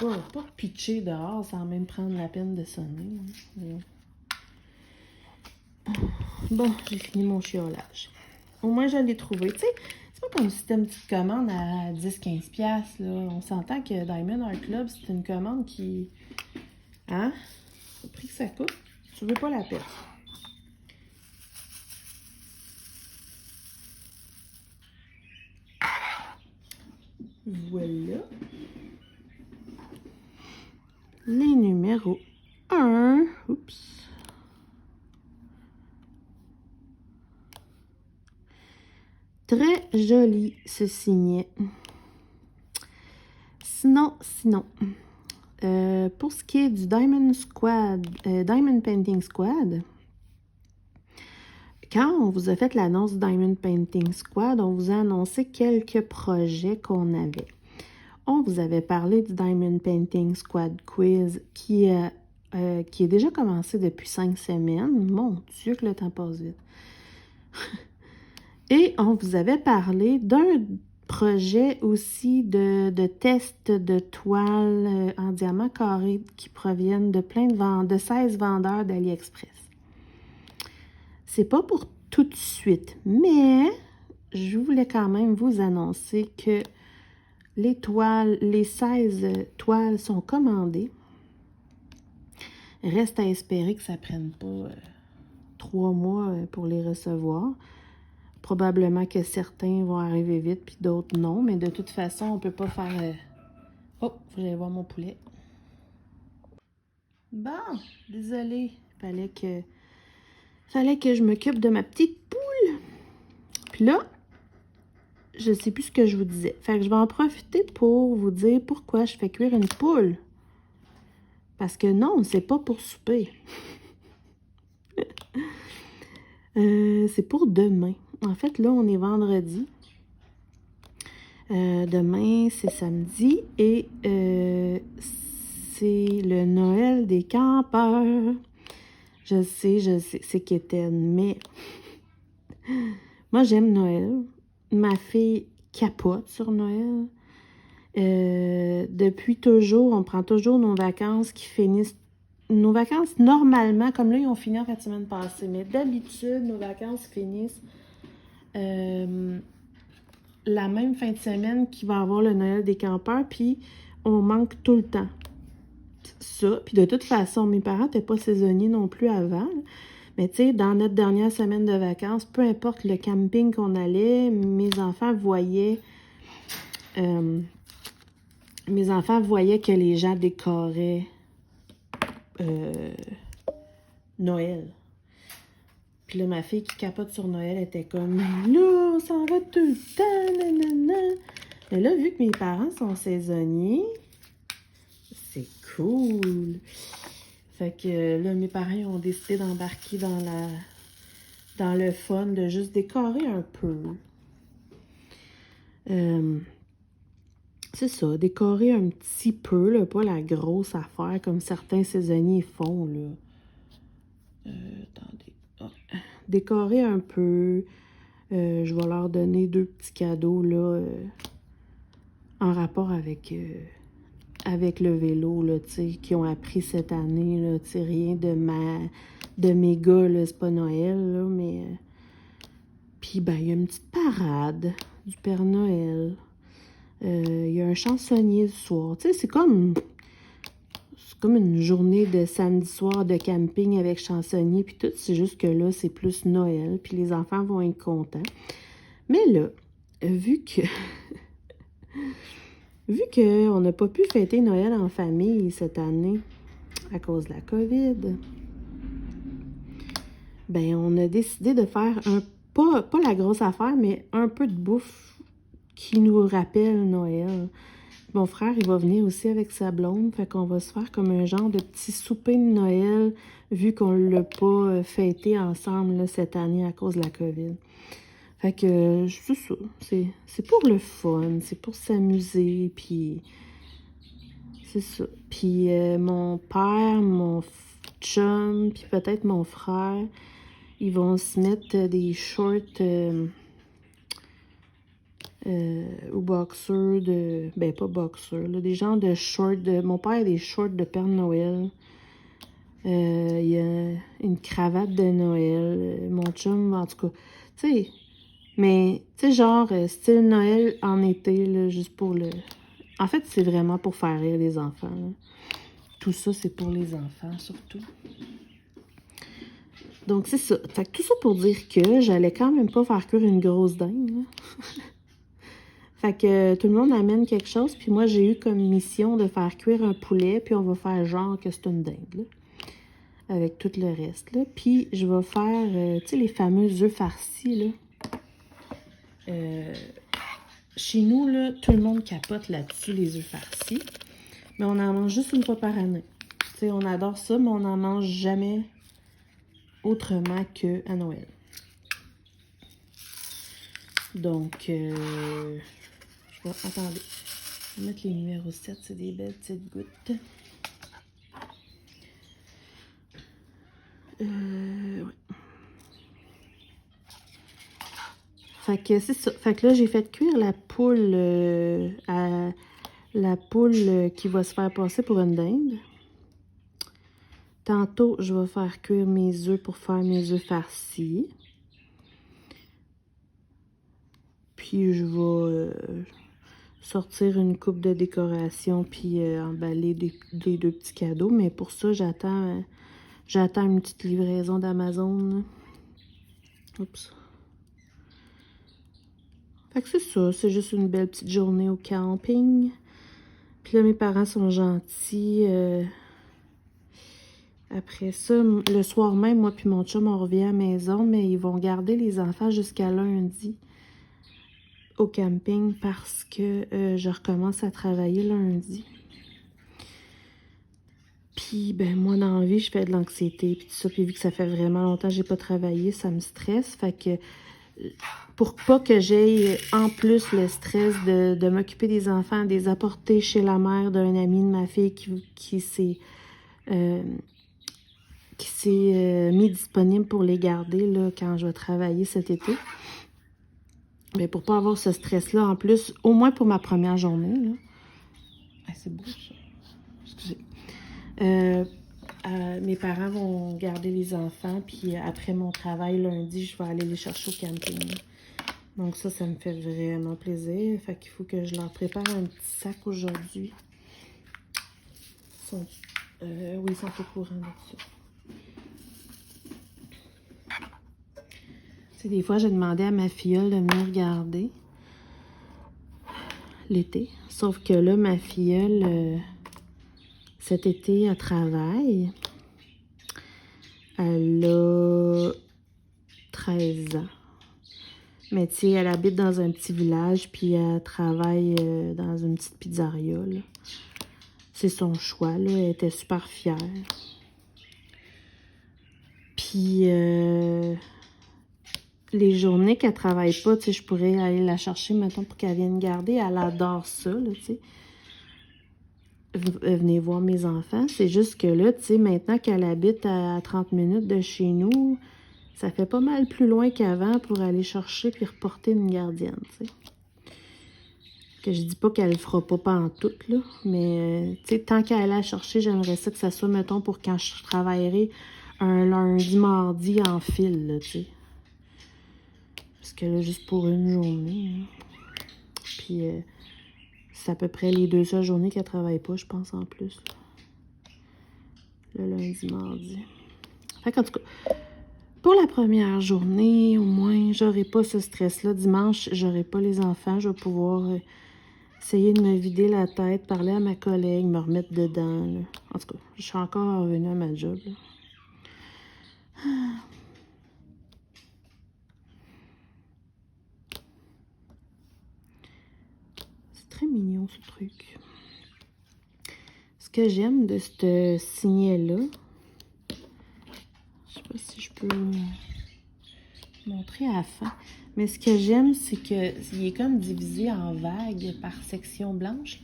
pas pitcher dehors sans même prendre la peine de sonner. Bon, j'ai fini mon chiolage. Au moins, je l'ai trouvé. Tu sais, c'est pas comme si c'était une petite commande à 10-15$, là. On s'entend que Diamond Art Club, c'est une commande qui... Hein? Le prix que ça coûte, tu veux pas la perdre. Voilà. Les numéros 1. Oups. Très joli, ce signet. Sinon, pour ce qui est du Diamond Painting Squad, quand on vous a fait l'annonce du Diamond Painting Squad, on vous a annoncé quelques projets qu'on avait. On vous avait parlé du Diamond Painting Squad Quiz qui est déjà commencé depuis 5 semaines. Mon Dieu que le temps passe vite. Et on vous avait parlé d'un projet aussi de test de toiles en diamant carré qui proviennent de 16 vendeurs d'AliExpress. C'est pas pour tout de suite, mais je voulais quand même vous annoncer que les 16 toiles sont commandées. Reste à espérer que ça ne prenne pas 3 mois pour les recevoir. Probablement que certains vont arriver vite, puis d'autres non. Mais de toute façon, on ne peut pas faire... Oh, faut que j'aille voir mon poulet. Bon, désolée. Fallait que je m'occupe de ma petite poule. Puis là, je sais plus ce que je vous disais. Fait que je vais en profiter pour vous dire pourquoi je fais cuire une poule. Parce que non, c'est pas pour souper. C'est pour demain. En fait, là, on est vendredi. Demain, c'est samedi. Et c'est le Noël des campeurs. Je sais, c'est quétaine, mais moi, j'aime Noël. Ma fille capote sur Noël. Depuis toujours, on prend toujours nos vacances qui finissent. Nos vacances, normalement, comme là, ils ont fini en fin de semaine passée, mais d'habitude, nos vacances finissent la même fin de semaine qu'il va y avoir le Noël des campeurs, puis on manque tout le temps. Ça, puis de toute façon, mes parents n'étaient pas saisonniers non plus avant, mais tu sais, dans notre dernière semaine de vacances, peu importe le camping qu'on allait, mes enfants voyaient que les gens décoraient Noël. Puis là, ma fille qui capote sur Noël était comme, là, on s'en va tout le temps, nanana. Mais là, vu que mes parents sont saisonniers, c'est cool. Fait que là, mes parents ont décidé d'embarquer dans le fun de juste décorer un peu. C'est ça, décorer un petit peu, là, pas la grosse affaire comme certains saisonniers font, là. Attendez. Oh. Décorer un peu. Je vais leur donner 2 petits cadeaux, là, en rapport avec le vélo, là, tu sais, qu'ils ont appris cette année, là, tu sais, rien de méga, là, c'est pas Noël, là, mais... Puis, ben, il y a une petite parade du Père Noël. Il y a un chansonnier le soir. Tu sais, c'est comme une journée de samedi soir de camping avec chansonnier puis tout. C'est juste que là, c'est plus Noël. Puis les enfants vont être contents. Mais là, vu que vu qu'on n'a pas pu fêter Noël en famille cette année à cause de la COVID, ben on a décidé de faire pas la grosse affaire, mais un peu de bouffe qui nous rappelle Noël. Mon frère, il va venir aussi avec sa blonde, fait qu'on va se faire comme un genre de petit souper de Noël, vu qu'on l'a pas fêté ensemble là, cette année à cause de la COVID. Fait que c'est ça, c'est pour le fun, c'est pour s'amuser, puis c'est ça. Puis mon père, mon chum, puis peut-être mon frère, ils vont se mettre des shorts ou boxers de... Ben, pas boxers, là, des genres de shorts de... Mon père a des shorts de Père Noël. Il y a une cravate de Noël. Mon chum, en tout cas, tu sais... Mais, tu sais, genre, style Noël en été, là, juste pour le... En fait, c'est vraiment pour faire rire les enfants, là. Tout ça, c'est pour les enfants, surtout. Donc, c'est ça. Fait que tout ça pour dire que j'allais quand même pas faire cuire une grosse dinde, là. Fait que tout le monde amène quelque chose, puis moi, j'ai eu comme mission de faire cuire un poulet, puis on va faire genre que c'est une dinde, là, avec tout le reste, là. Puis je vais faire, tu sais, les fameux œufs farcis, là. Chez nous, là, tout le monde capote là-dessus, les œufs farcis. Mais on en mange juste une fois par année. Tu sais, on adore ça, mais on n'en mange jamais autrement qu'à Noël. Donc, attendez. Je vais mettre les numéros 7, c'est des belles petites gouttes. Ouais. Fait que c'est ça. Fait que là, j'ai fait cuire la poule la poule qui va se faire passer pour une dinde. Tantôt, je vais faire cuire mes œufs pour faire mes œufs farcis. Puis, je vais sortir une coupe de décoration puis emballer des deux petits cadeaux. Mais pour ça, j'attends une petite livraison d'Amazon. Oups. Fait que c'est ça, c'est juste une belle petite journée au camping. Puis là, mes parents sont gentils. Après ça, le soir même, moi puis mon chum, on revient à la maison, mais ils vont garder les enfants jusqu'à lundi au camping parce que je recommence à travailler lundi. Puis, ben moi, dans la vie, je fais de l'anxiété, puis tout ça. Puis vu que ça fait vraiment longtemps que j'ai pas travaillé, ça me stresse. Fait que pour pas que j'aie en plus le stress de m'occuper des enfants, de les apporter chez la mère d'un ami de ma fille qui s'est mis disponible pour les garder là, quand je vais travailler cet été. Mais pour pas avoir ce stress-là en plus, au moins pour ma première journée. Là. Ah, c'est beau ça. Excusez. Mes parents vont garder les enfants, puis après mon travail lundi, je vais aller les chercher au camping. Donc ça me fait vraiment plaisir. Fait qu'il faut que je leur prépare un petit sac aujourd'hui. Oui, ils sont au courant de ça. Tu sais, des fois, j'ai demandé à ma filleule de venir regarder l'été. Sauf que là, ma filleule, cet été, elle travaille. Elle a 13 ans. Mais tu sais, elle habite dans un petit village, puis elle travaille dans une petite pizzeria, là. C'est son choix, là. Elle était super fière. Puis, les journées qu'elle travaille pas, tu sais, je pourrais aller la chercher, mettons, pour qu'elle vienne garder. Elle adore ça, là, tu sais. Venez voir mes enfants. C'est juste que là, tu sais, maintenant qu'elle habite à 30 minutes de chez nous, ça fait pas mal plus loin qu'avant pour aller chercher puis reporter une gardienne, tu sais. Que je dis pas qu'elle le fera pas pantoute, là, mais, tu sais, tant qu'elle allait la chercher, j'aimerais ça que ça soit, mettons, pour quand je travaillerai un lundi, mardi en file, là, tu sais. Parce que là, juste pour une journée, hein. Puis, c'est à peu près les 2 seules journées qu'elle travaille pas, je pense, en plus, là. Le lundi, mardi. Fait qu'en tout cas, pour la première journée, au moins, j'aurai pas ce stress-là. Dimanche, j'aurai pas les enfants. Je vais pouvoir essayer de me vider la tête, parler à ma collègue, me remettre dedans, là. En tout cas, je suis encore revenue à ma job, là. C'est très mignon, ce truc. Ce que j'aime de ce signet-là, je sais pas si je peux montrer à la fin, mais ce que j'aime, c'est qu'il est comme divisé en vagues par section blanche.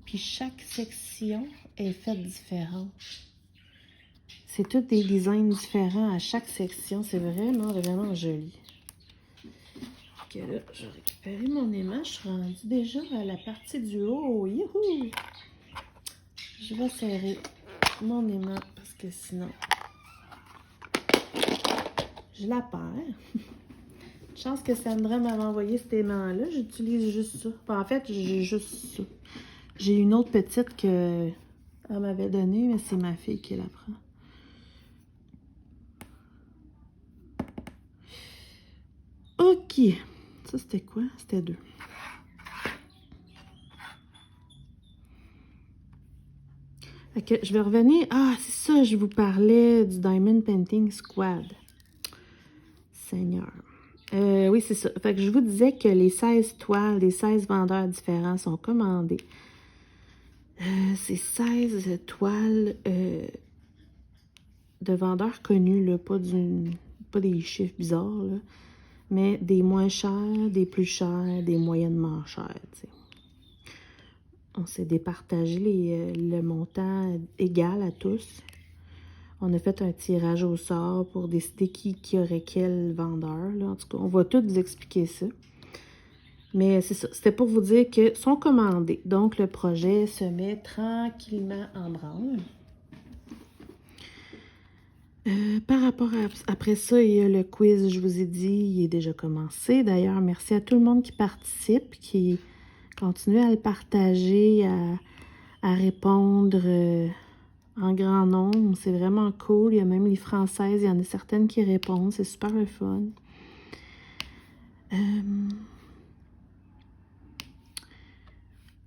Puis chaque section est faite différente. C'est tous des designs différents à chaque section. C'est vraiment, vraiment joli. Ok, là, je vais récupérer mon aimant. Je suis rendue déjà à la partie du haut. Youhou! Je vais serrer mon aimant parce que sinon, je la perds. Chance que Sandra m'avait envoyé cet aimant-là. J'utilise juste ça. Enfin, en fait, j'ai juste ça. J'ai une autre petite qu'elle m'avait donnée, mais c'est ma fille qui la prend. Ok. Ça, c'était quoi? C'était 2. Fait que je vais revenir. Ah, c'est ça, je vous parlais du Diamond Painting Squad. Seigneur. Oui, c'est ça. Fait que je vous disais que les 16 toiles des 16 vendeurs différents sont commandées. C'est 16 toiles de vendeurs connus, là, pas des chiffres bizarres, là, mais des moins chers, des plus chers, des moyennement chers, tu sais. On s'est départagé le montant égal à tous. On a fait un tirage au sort pour décider qui aurait quel vendeur, là. En tout cas, on va tout vous expliquer ça. Mais c'est ça, c'était pour vous dire que sont commandés. Donc, le projet se met tranquillement en branle. Par rapport après ça, il y a le quiz, je vous ai dit, il est déjà commencé. D'ailleurs, merci à tout le monde qui participe, qui continue à le partager, à répondre en grand nombre. C'est vraiment cool. Il y a même les Françaises, il y en a certaines qui répondent. C'est super le fun.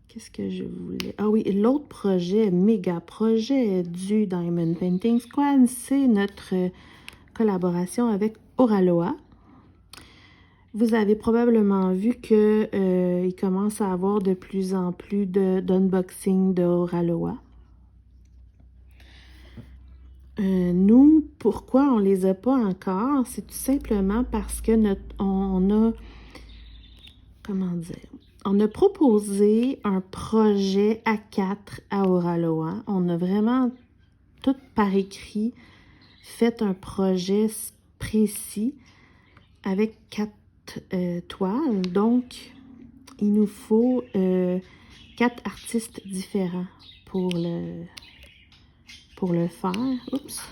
Qu'est-ce que je voulais? Ah oui, l'autre projet, méga projet du Diamond Painting Squad, c'est notre collaboration avec Oraloa. Vous avez probablement vu qu'il commence à avoir de plus en plus d'unboxing de Oraloa. Nous, pourquoi on les a pas encore? C'est tout simplement parce que on a, comment dire, on a proposé un projet à 4 à Oraloa. On a vraiment, tout par écrit, fait un projet précis avec 4 toiles. Donc, il nous faut 4 artistes différents pour le faire. Oups!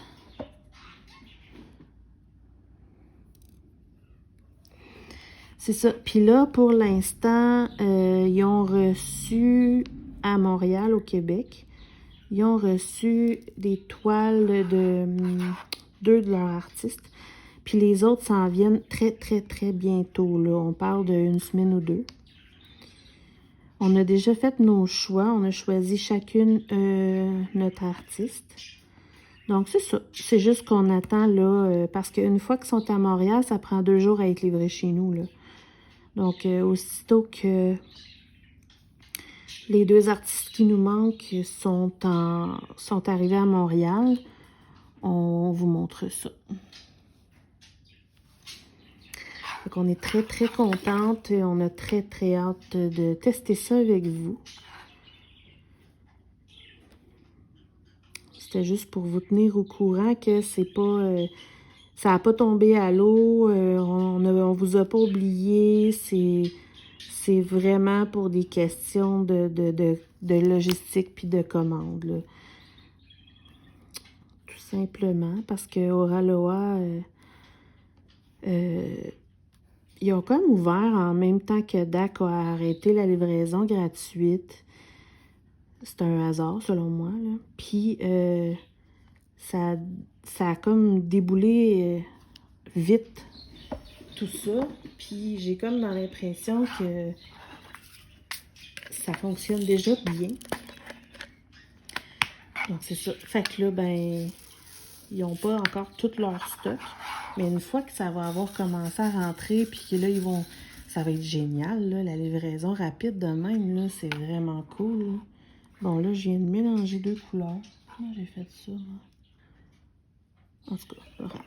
C'est ça. Puis là, pour l'instant, ils ont reçu à Montréal, au Québec, ils ont reçu des toiles de 2 de leurs artistes. Puis les autres s'en viennent très, très, très bientôt, là. On parle d'1 semaine ou 2. On a déjà fait nos choix. On a choisi chacune notre artiste. Donc, c'est ça. C'est juste qu'on attend, là, parce qu'une fois qu'ils sont à Montréal, ça prend 2 jours à être livré chez nous, là. Donc, aussitôt que les 2 artistes qui nous manquent sont arrivés à Montréal, on vous montre ça. Donc, on est très, très contente et on a très, très hâte de tester ça avec vous. C'était juste pour vous tenir au courant que c'est pas... ça n'a pas tombé à l'eau, on vous a pas oublié, c'est vraiment pour des questions de logistique puis de commande, là. Tout simplement, parce que Oraloa, ils ont comme ouvert en même temps que DAC a arrêté la livraison gratuite. C'est un hasard, selon moi, là. Puis, ça a comme déboulé vite tout ça. Puis j'ai comme dans l'impression que ça fonctionne déjà bien. Donc c'est ça. Fait que là, ben, ils n'ont pas encore tout leur stock. Mais une fois que ça va avoir commencé à rentrer, puis que là, ça va être génial, là, la livraison rapide de même, là, c'est vraiment cool. Là. Bon, là, je viens de mélanger 2 couleurs. Comment j'ai fait ça? En tout cas, pas grave.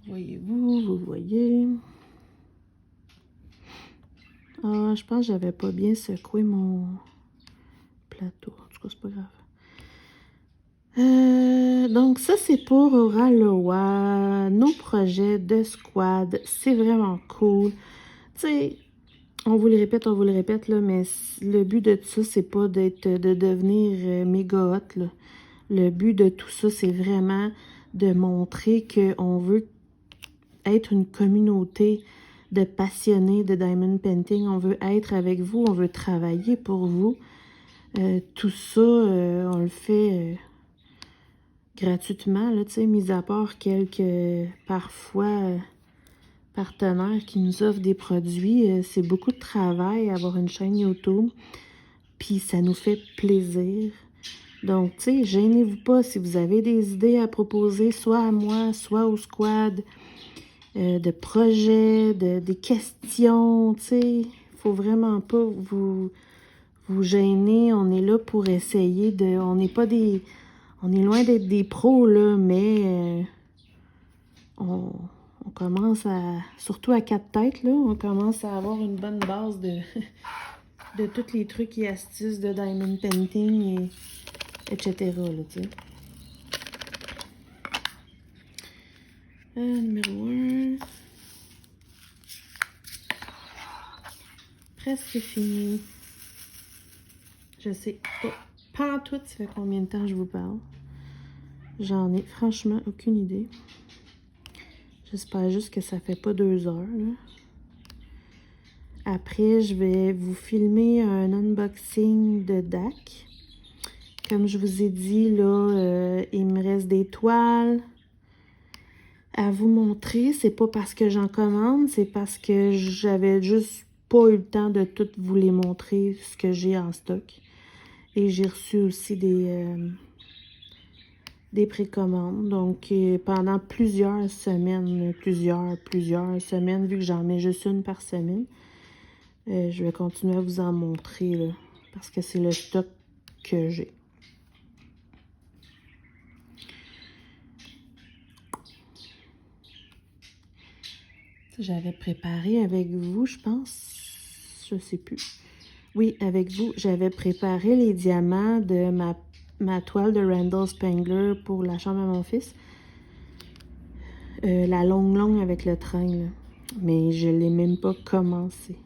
Voyez-vous, vous voyez. Ah, je pense que j'avais pas bien secoué mon plateau. En tout cas, c'est pas grave. Donc ça, c'est pour Oraloa, nos projets de squad. C'est vraiment cool. Tu sais, on vous le répète, là, mais le but de tout ça, c'est pas de devenir méga hot, là. Le but de tout ça, c'est vraiment de montrer qu'on veut être une communauté de passionnés de Diamond Painting. On veut être avec vous, on veut travailler pour vous. Tout ça, on le fait gratuitement, là, tu sais, mis à part quelques, parfois, partenaires qui nous offrent des produits. C'est beaucoup de travail avoir une chaîne YouTube, puis ça nous fait plaisir. Donc, tu sais, gênez-vous pas si vous avez des idées à proposer, soit à moi, soit au squad, de projets, des questions, tu sais. Faut vraiment pas vous gêner. On est là pour essayer de... On n'est pas des... On est loin d'être des pros, là, mais on commence à... Surtout à 4 têtes, là, on commence à avoir une bonne base de, de tous les trucs et astuces de Diamond Painting, etc., là, tu sais. Numéro 1. Presque fini. Je sais pas en tout, ça fait combien de temps je vous parle. J'en ai franchement aucune idée. J'espère juste que ça fait pas 2 heures, là. Après, je vais vous filmer un unboxing de DAC. Comme je vous ai dit, là, il me reste des toiles à vous montrer. C'est pas parce que j'en commande, c'est parce que j'avais juste pas eu le temps de tout vous les montrer, ce que j'ai en stock. Et j'ai reçu aussi des précommandes. Donc, pendant plusieurs semaines, plusieurs semaines, vu que j'en mets juste une par semaine, je vais continuer à vous en montrer, là, parce que c'est le stock que j'ai. J'avais préparé avec vous, je pense, je sais plus. Oui, avec vous, j'avais préparé les diamants de ma toile de Randall Spangler pour la chambre à mon fils. La longue avec le train, là. Mais je l'ai même pas commencé.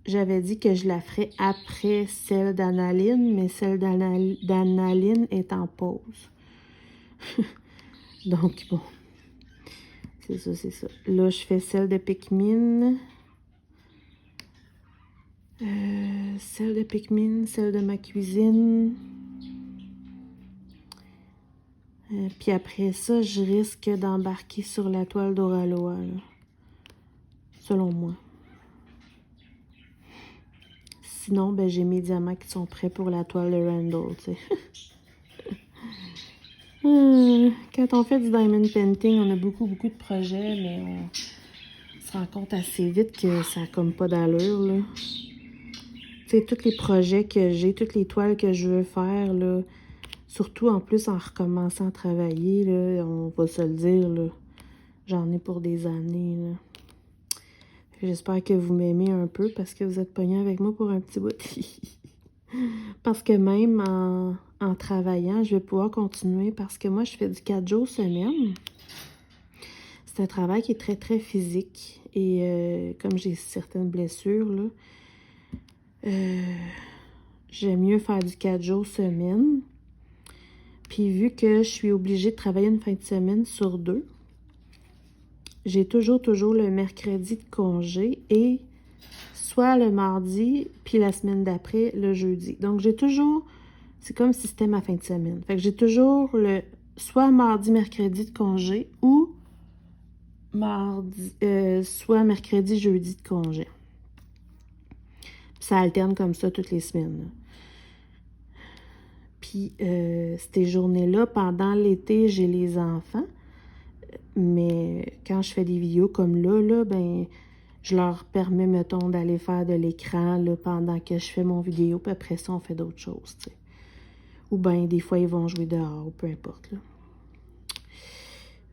J'avais dit que je la ferais après celle d'Analine, mais celle d'Analine est en pause. Donc, bon. C'est ça, c'est ça. Là, je fais celle de Pikmin. Celle de Pikmin, celle de ma cuisine. Puis après ça, je risque d'embarquer sur la toile d'Oraloa, là. Selon moi. Sinon, ben, j'ai mes diamants qui sont prêts pour la toile de Randall, tu sais. Quand on fait du Diamond Painting, on a beaucoup de projets, mais on se rend compte assez vite que ça n'a comme pas d'allure, là. Tu sais, tous les projets que j'ai, toutes les toiles que je veux faire, là, surtout en plus en recommençant à travailler, là, on va se le dire, là, j'en ai pour des années, là. J'espère que vous m'aimez un peu parce que vous êtes pognés avec moi pour un petit bout. Parce que même en travaillant, je vais pouvoir continuer parce que moi, je fais du 4 jours semaine. C'est un travail qui est très physique. Et comme j'ai certaines blessures, là, j'aime mieux faire du 4 jours semaine. Puis vu que je suis obligée de travailler une fin de semaine sur 2, j'ai toujours le mercredi de congé et soit le mardi, puis la semaine d'après, le jeudi. Donc, j'ai toujours C'est comme si c'était ma fin de semaine. Fait que j'ai toujours le soit mardi, mercredi de congé ou soit mercredi, jeudi de congé. Ça alterne comme ça toutes les semaines. Là. Puis ces journées-là, pendant l'été, j'ai les enfants. Mais quand je fais des vidéos comme là, ben je leur permets, mettons, d'aller faire de l'écran là, pendant que je fais mon vidéo. Puis après ça, on fait d'autres choses, tu sais. Ou bien, des fois, ils vont jouer dehors, ou peu importe, là.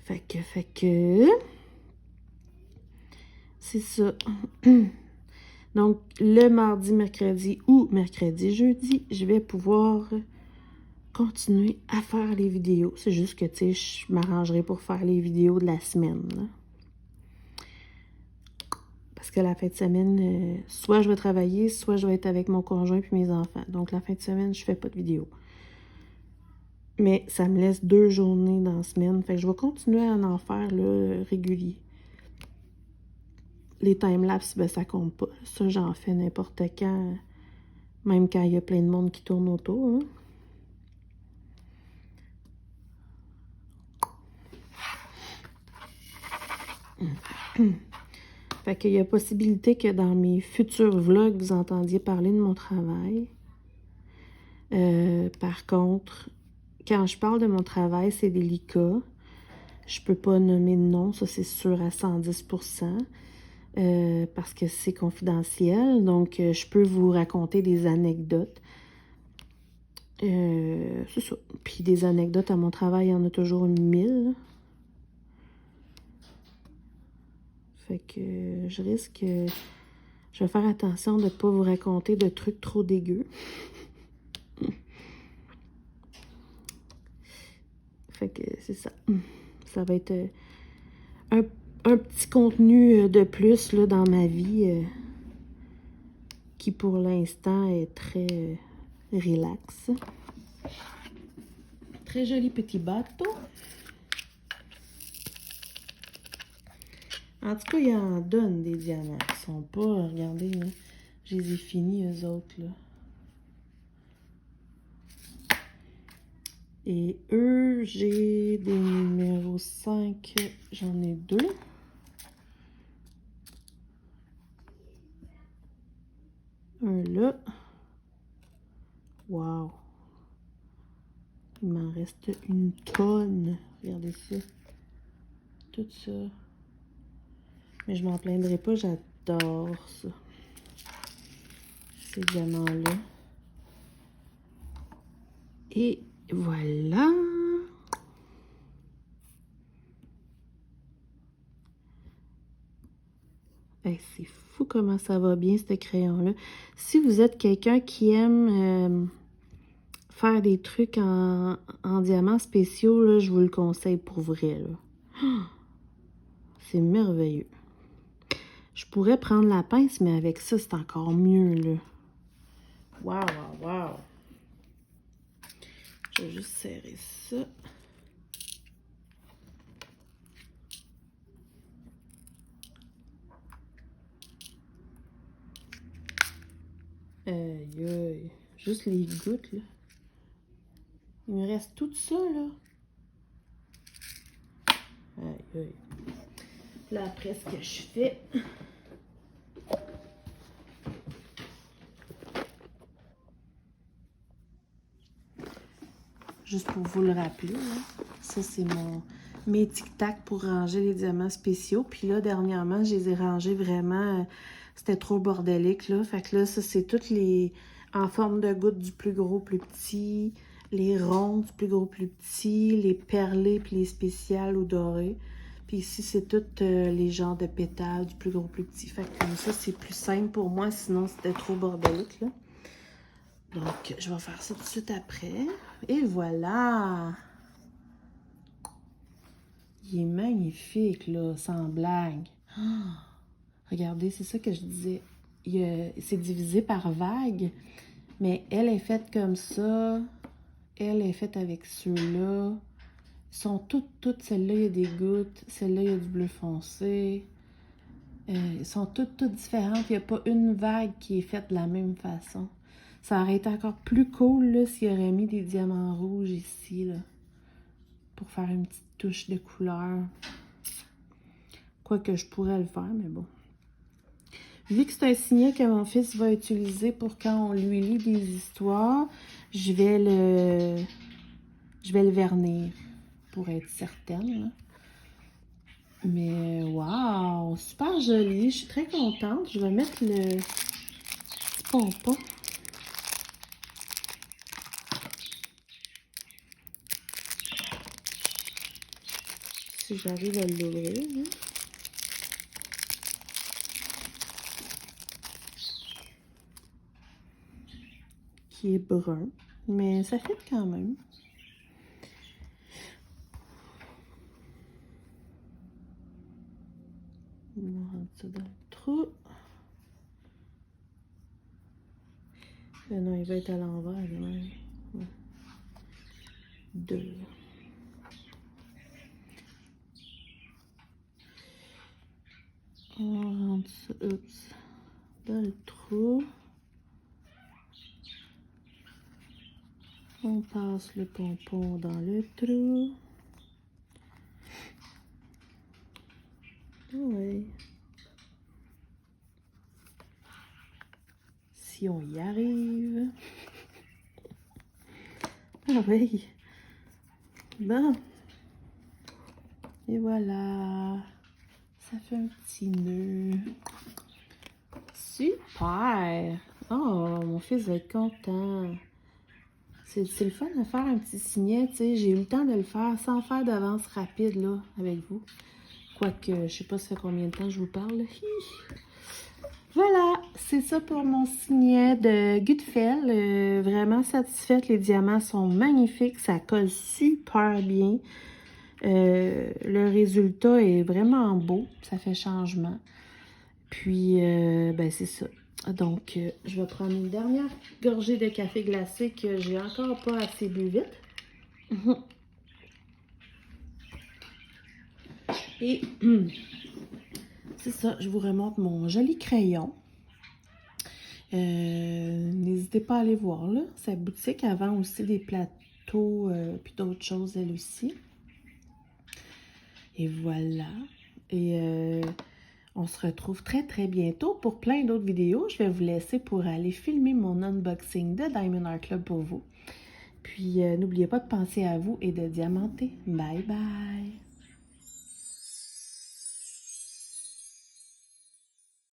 Fait que... C'est ça. Donc, le mardi, mercredi ou mercredi, jeudi, je vais pouvoir continuer à faire les vidéos. C'est juste que, tu sais, je m'arrangerai pour faire les vidéos de la semaine, là. Parce que la fin de semaine, soit je vais travailler, soit je vais être avec mon conjoint puis mes enfants. Donc, la fin de semaine, je fais pas de vidéo. Mais ça me laisse 2 journées dans la semaine. Fait que je vais continuer à en faire, là, régulier. Les timelapses, ben ça compte pas. Ça, j'en fais n'importe quand. Même quand il y a plein de monde qui tourne autour, hein. Fait qu'il y a possibilité que dans mes futurs vlogs, vous entendiez parler de mon travail. Par contre, quand je parle de mon travail, c'est délicat. Je peux pas nommer de nom, ça c'est sûr à 110%, parce que c'est confidentiel. Donc, je peux vous raconter des anecdotes. C'est ça. Puis des anecdotes à mon travail, il y en a toujours 1000. Fait que je risque... je vais faire attention de ne pas vous raconter de trucs trop dégueux. Fait que c'est ça. Ça va être un petit contenu de plus là, dans ma vie qui pour l'instant est très relax. Très joli petit bateau. En tout cas, il en donne des diamants. Ils sont pas, regardez, là, je les ai finis eux autres, là. Et eux, j'ai des numéros 5, j'en ai 2. Un là. Wow. Il m'en reste une tonne. Regardez ça. Tout ça. Mais je m'en plaindrai pas, j'adore ça. Ces diamants-là. Et voilà. Hey, c'est fou comment ça va bien, ce crayon-là. Si vous êtes quelqu'un qui aime faire des trucs en diamants spéciaux, là, je vous le conseille pour vrai, là. C'est merveilleux. Je pourrais prendre la pince, mais avec ça, c'est encore mieux, là. Waouh, waouh, waouh. Je vais juste serrer ça. Aïe, aïe. Juste les gouttes, là. Il me reste tout ça, là. Aïe, aïe. Là, après, ce que je fais... Juste pour vous le rappeler, là. Ça, c'est mes tic-tac pour ranger les diamants spéciaux. Puis là, dernièrement, je les ai rangés vraiment... C'était trop bordélique, là. Fait que là, ça, c'est toutes les... En forme de gouttes du plus gros, plus petit. Les ronds du plus gros, plus petit. Les perlés, puis les spéciales ou dorés. Puis ici, c'est toutes les genres de pétales du plus gros, plus petit. Fait que comme ça, c'est plus simple pour moi. Sinon, c'était trop bordélique, là. Donc, je vais faire ça tout de suite après. Et voilà! Il est magnifique, là, sans blague. Oh, regardez, c'est ça que je disais. C'est divisé par vague, mais elle est faite comme ça. Elle est faite avec ceux-là. Ils sont toutes. Celle-là, il y a des gouttes. Celle-là, il y a du bleu foncé. Ils sont toutes différentes. Il n'y a pas une vague qui est faite de la même façon. Ça aurait été encore plus cool là, s'il aurait mis des diamants rouges ici, là, pour faire une petite touche de couleur. Quoique je pourrais le faire, mais bon. Vu que c'est un signet que mon fils va utiliser pour quand on lui lit des histoires, je vais le vernir pour être certaine, là. Mais waouh, super joli. Je suis très contente. Je vais mettre le petit pompon. Si j'arrive à l'ouvrir, hein. Qui est brun, mais ça fait quand même. On va rentrer ça dans le trou. Non, il va être à l'envers. Ouais. 2. On rentre ça, dans le trou. On passe le pompon dans le trou. Oui. Si on y arrive. Ah oui. Bon. Et voilà. Ça fait un petit nœud. Super. Oh, mon fils va être content. C'est le fun de faire un petit signet, tu sais. J'ai eu le temps de le faire sans faire d'avance rapide, là, avec vous. Quoique, je sais pas ça fait combien de temps je vous parle. Voilà, c'est ça pour mon signet de Gutfeld. Vraiment satisfaite, les diamants sont magnifiques, ça colle super bien. Le résultat est vraiment beau, ça fait changement. Puis, ben c'est ça. Donc, je vais prendre une dernière gorgée de café glacé que j'ai encore pas assez bu vite. Et c'est ça, je vous remonte mon joli crayon. N'hésitez pas à aller voir, là. Sa boutique elle vend aussi des plateaux puis d'autres choses, elle aussi. Et voilà. Et on se retrouve très très bientôt pour plein d'autres vidéos. Je vais vous laisser pour aller filmer mon unboxing de Diamond Art Club pour vous. Puis n'oubliez pas de penser à vous et de diamanter. Bye bye!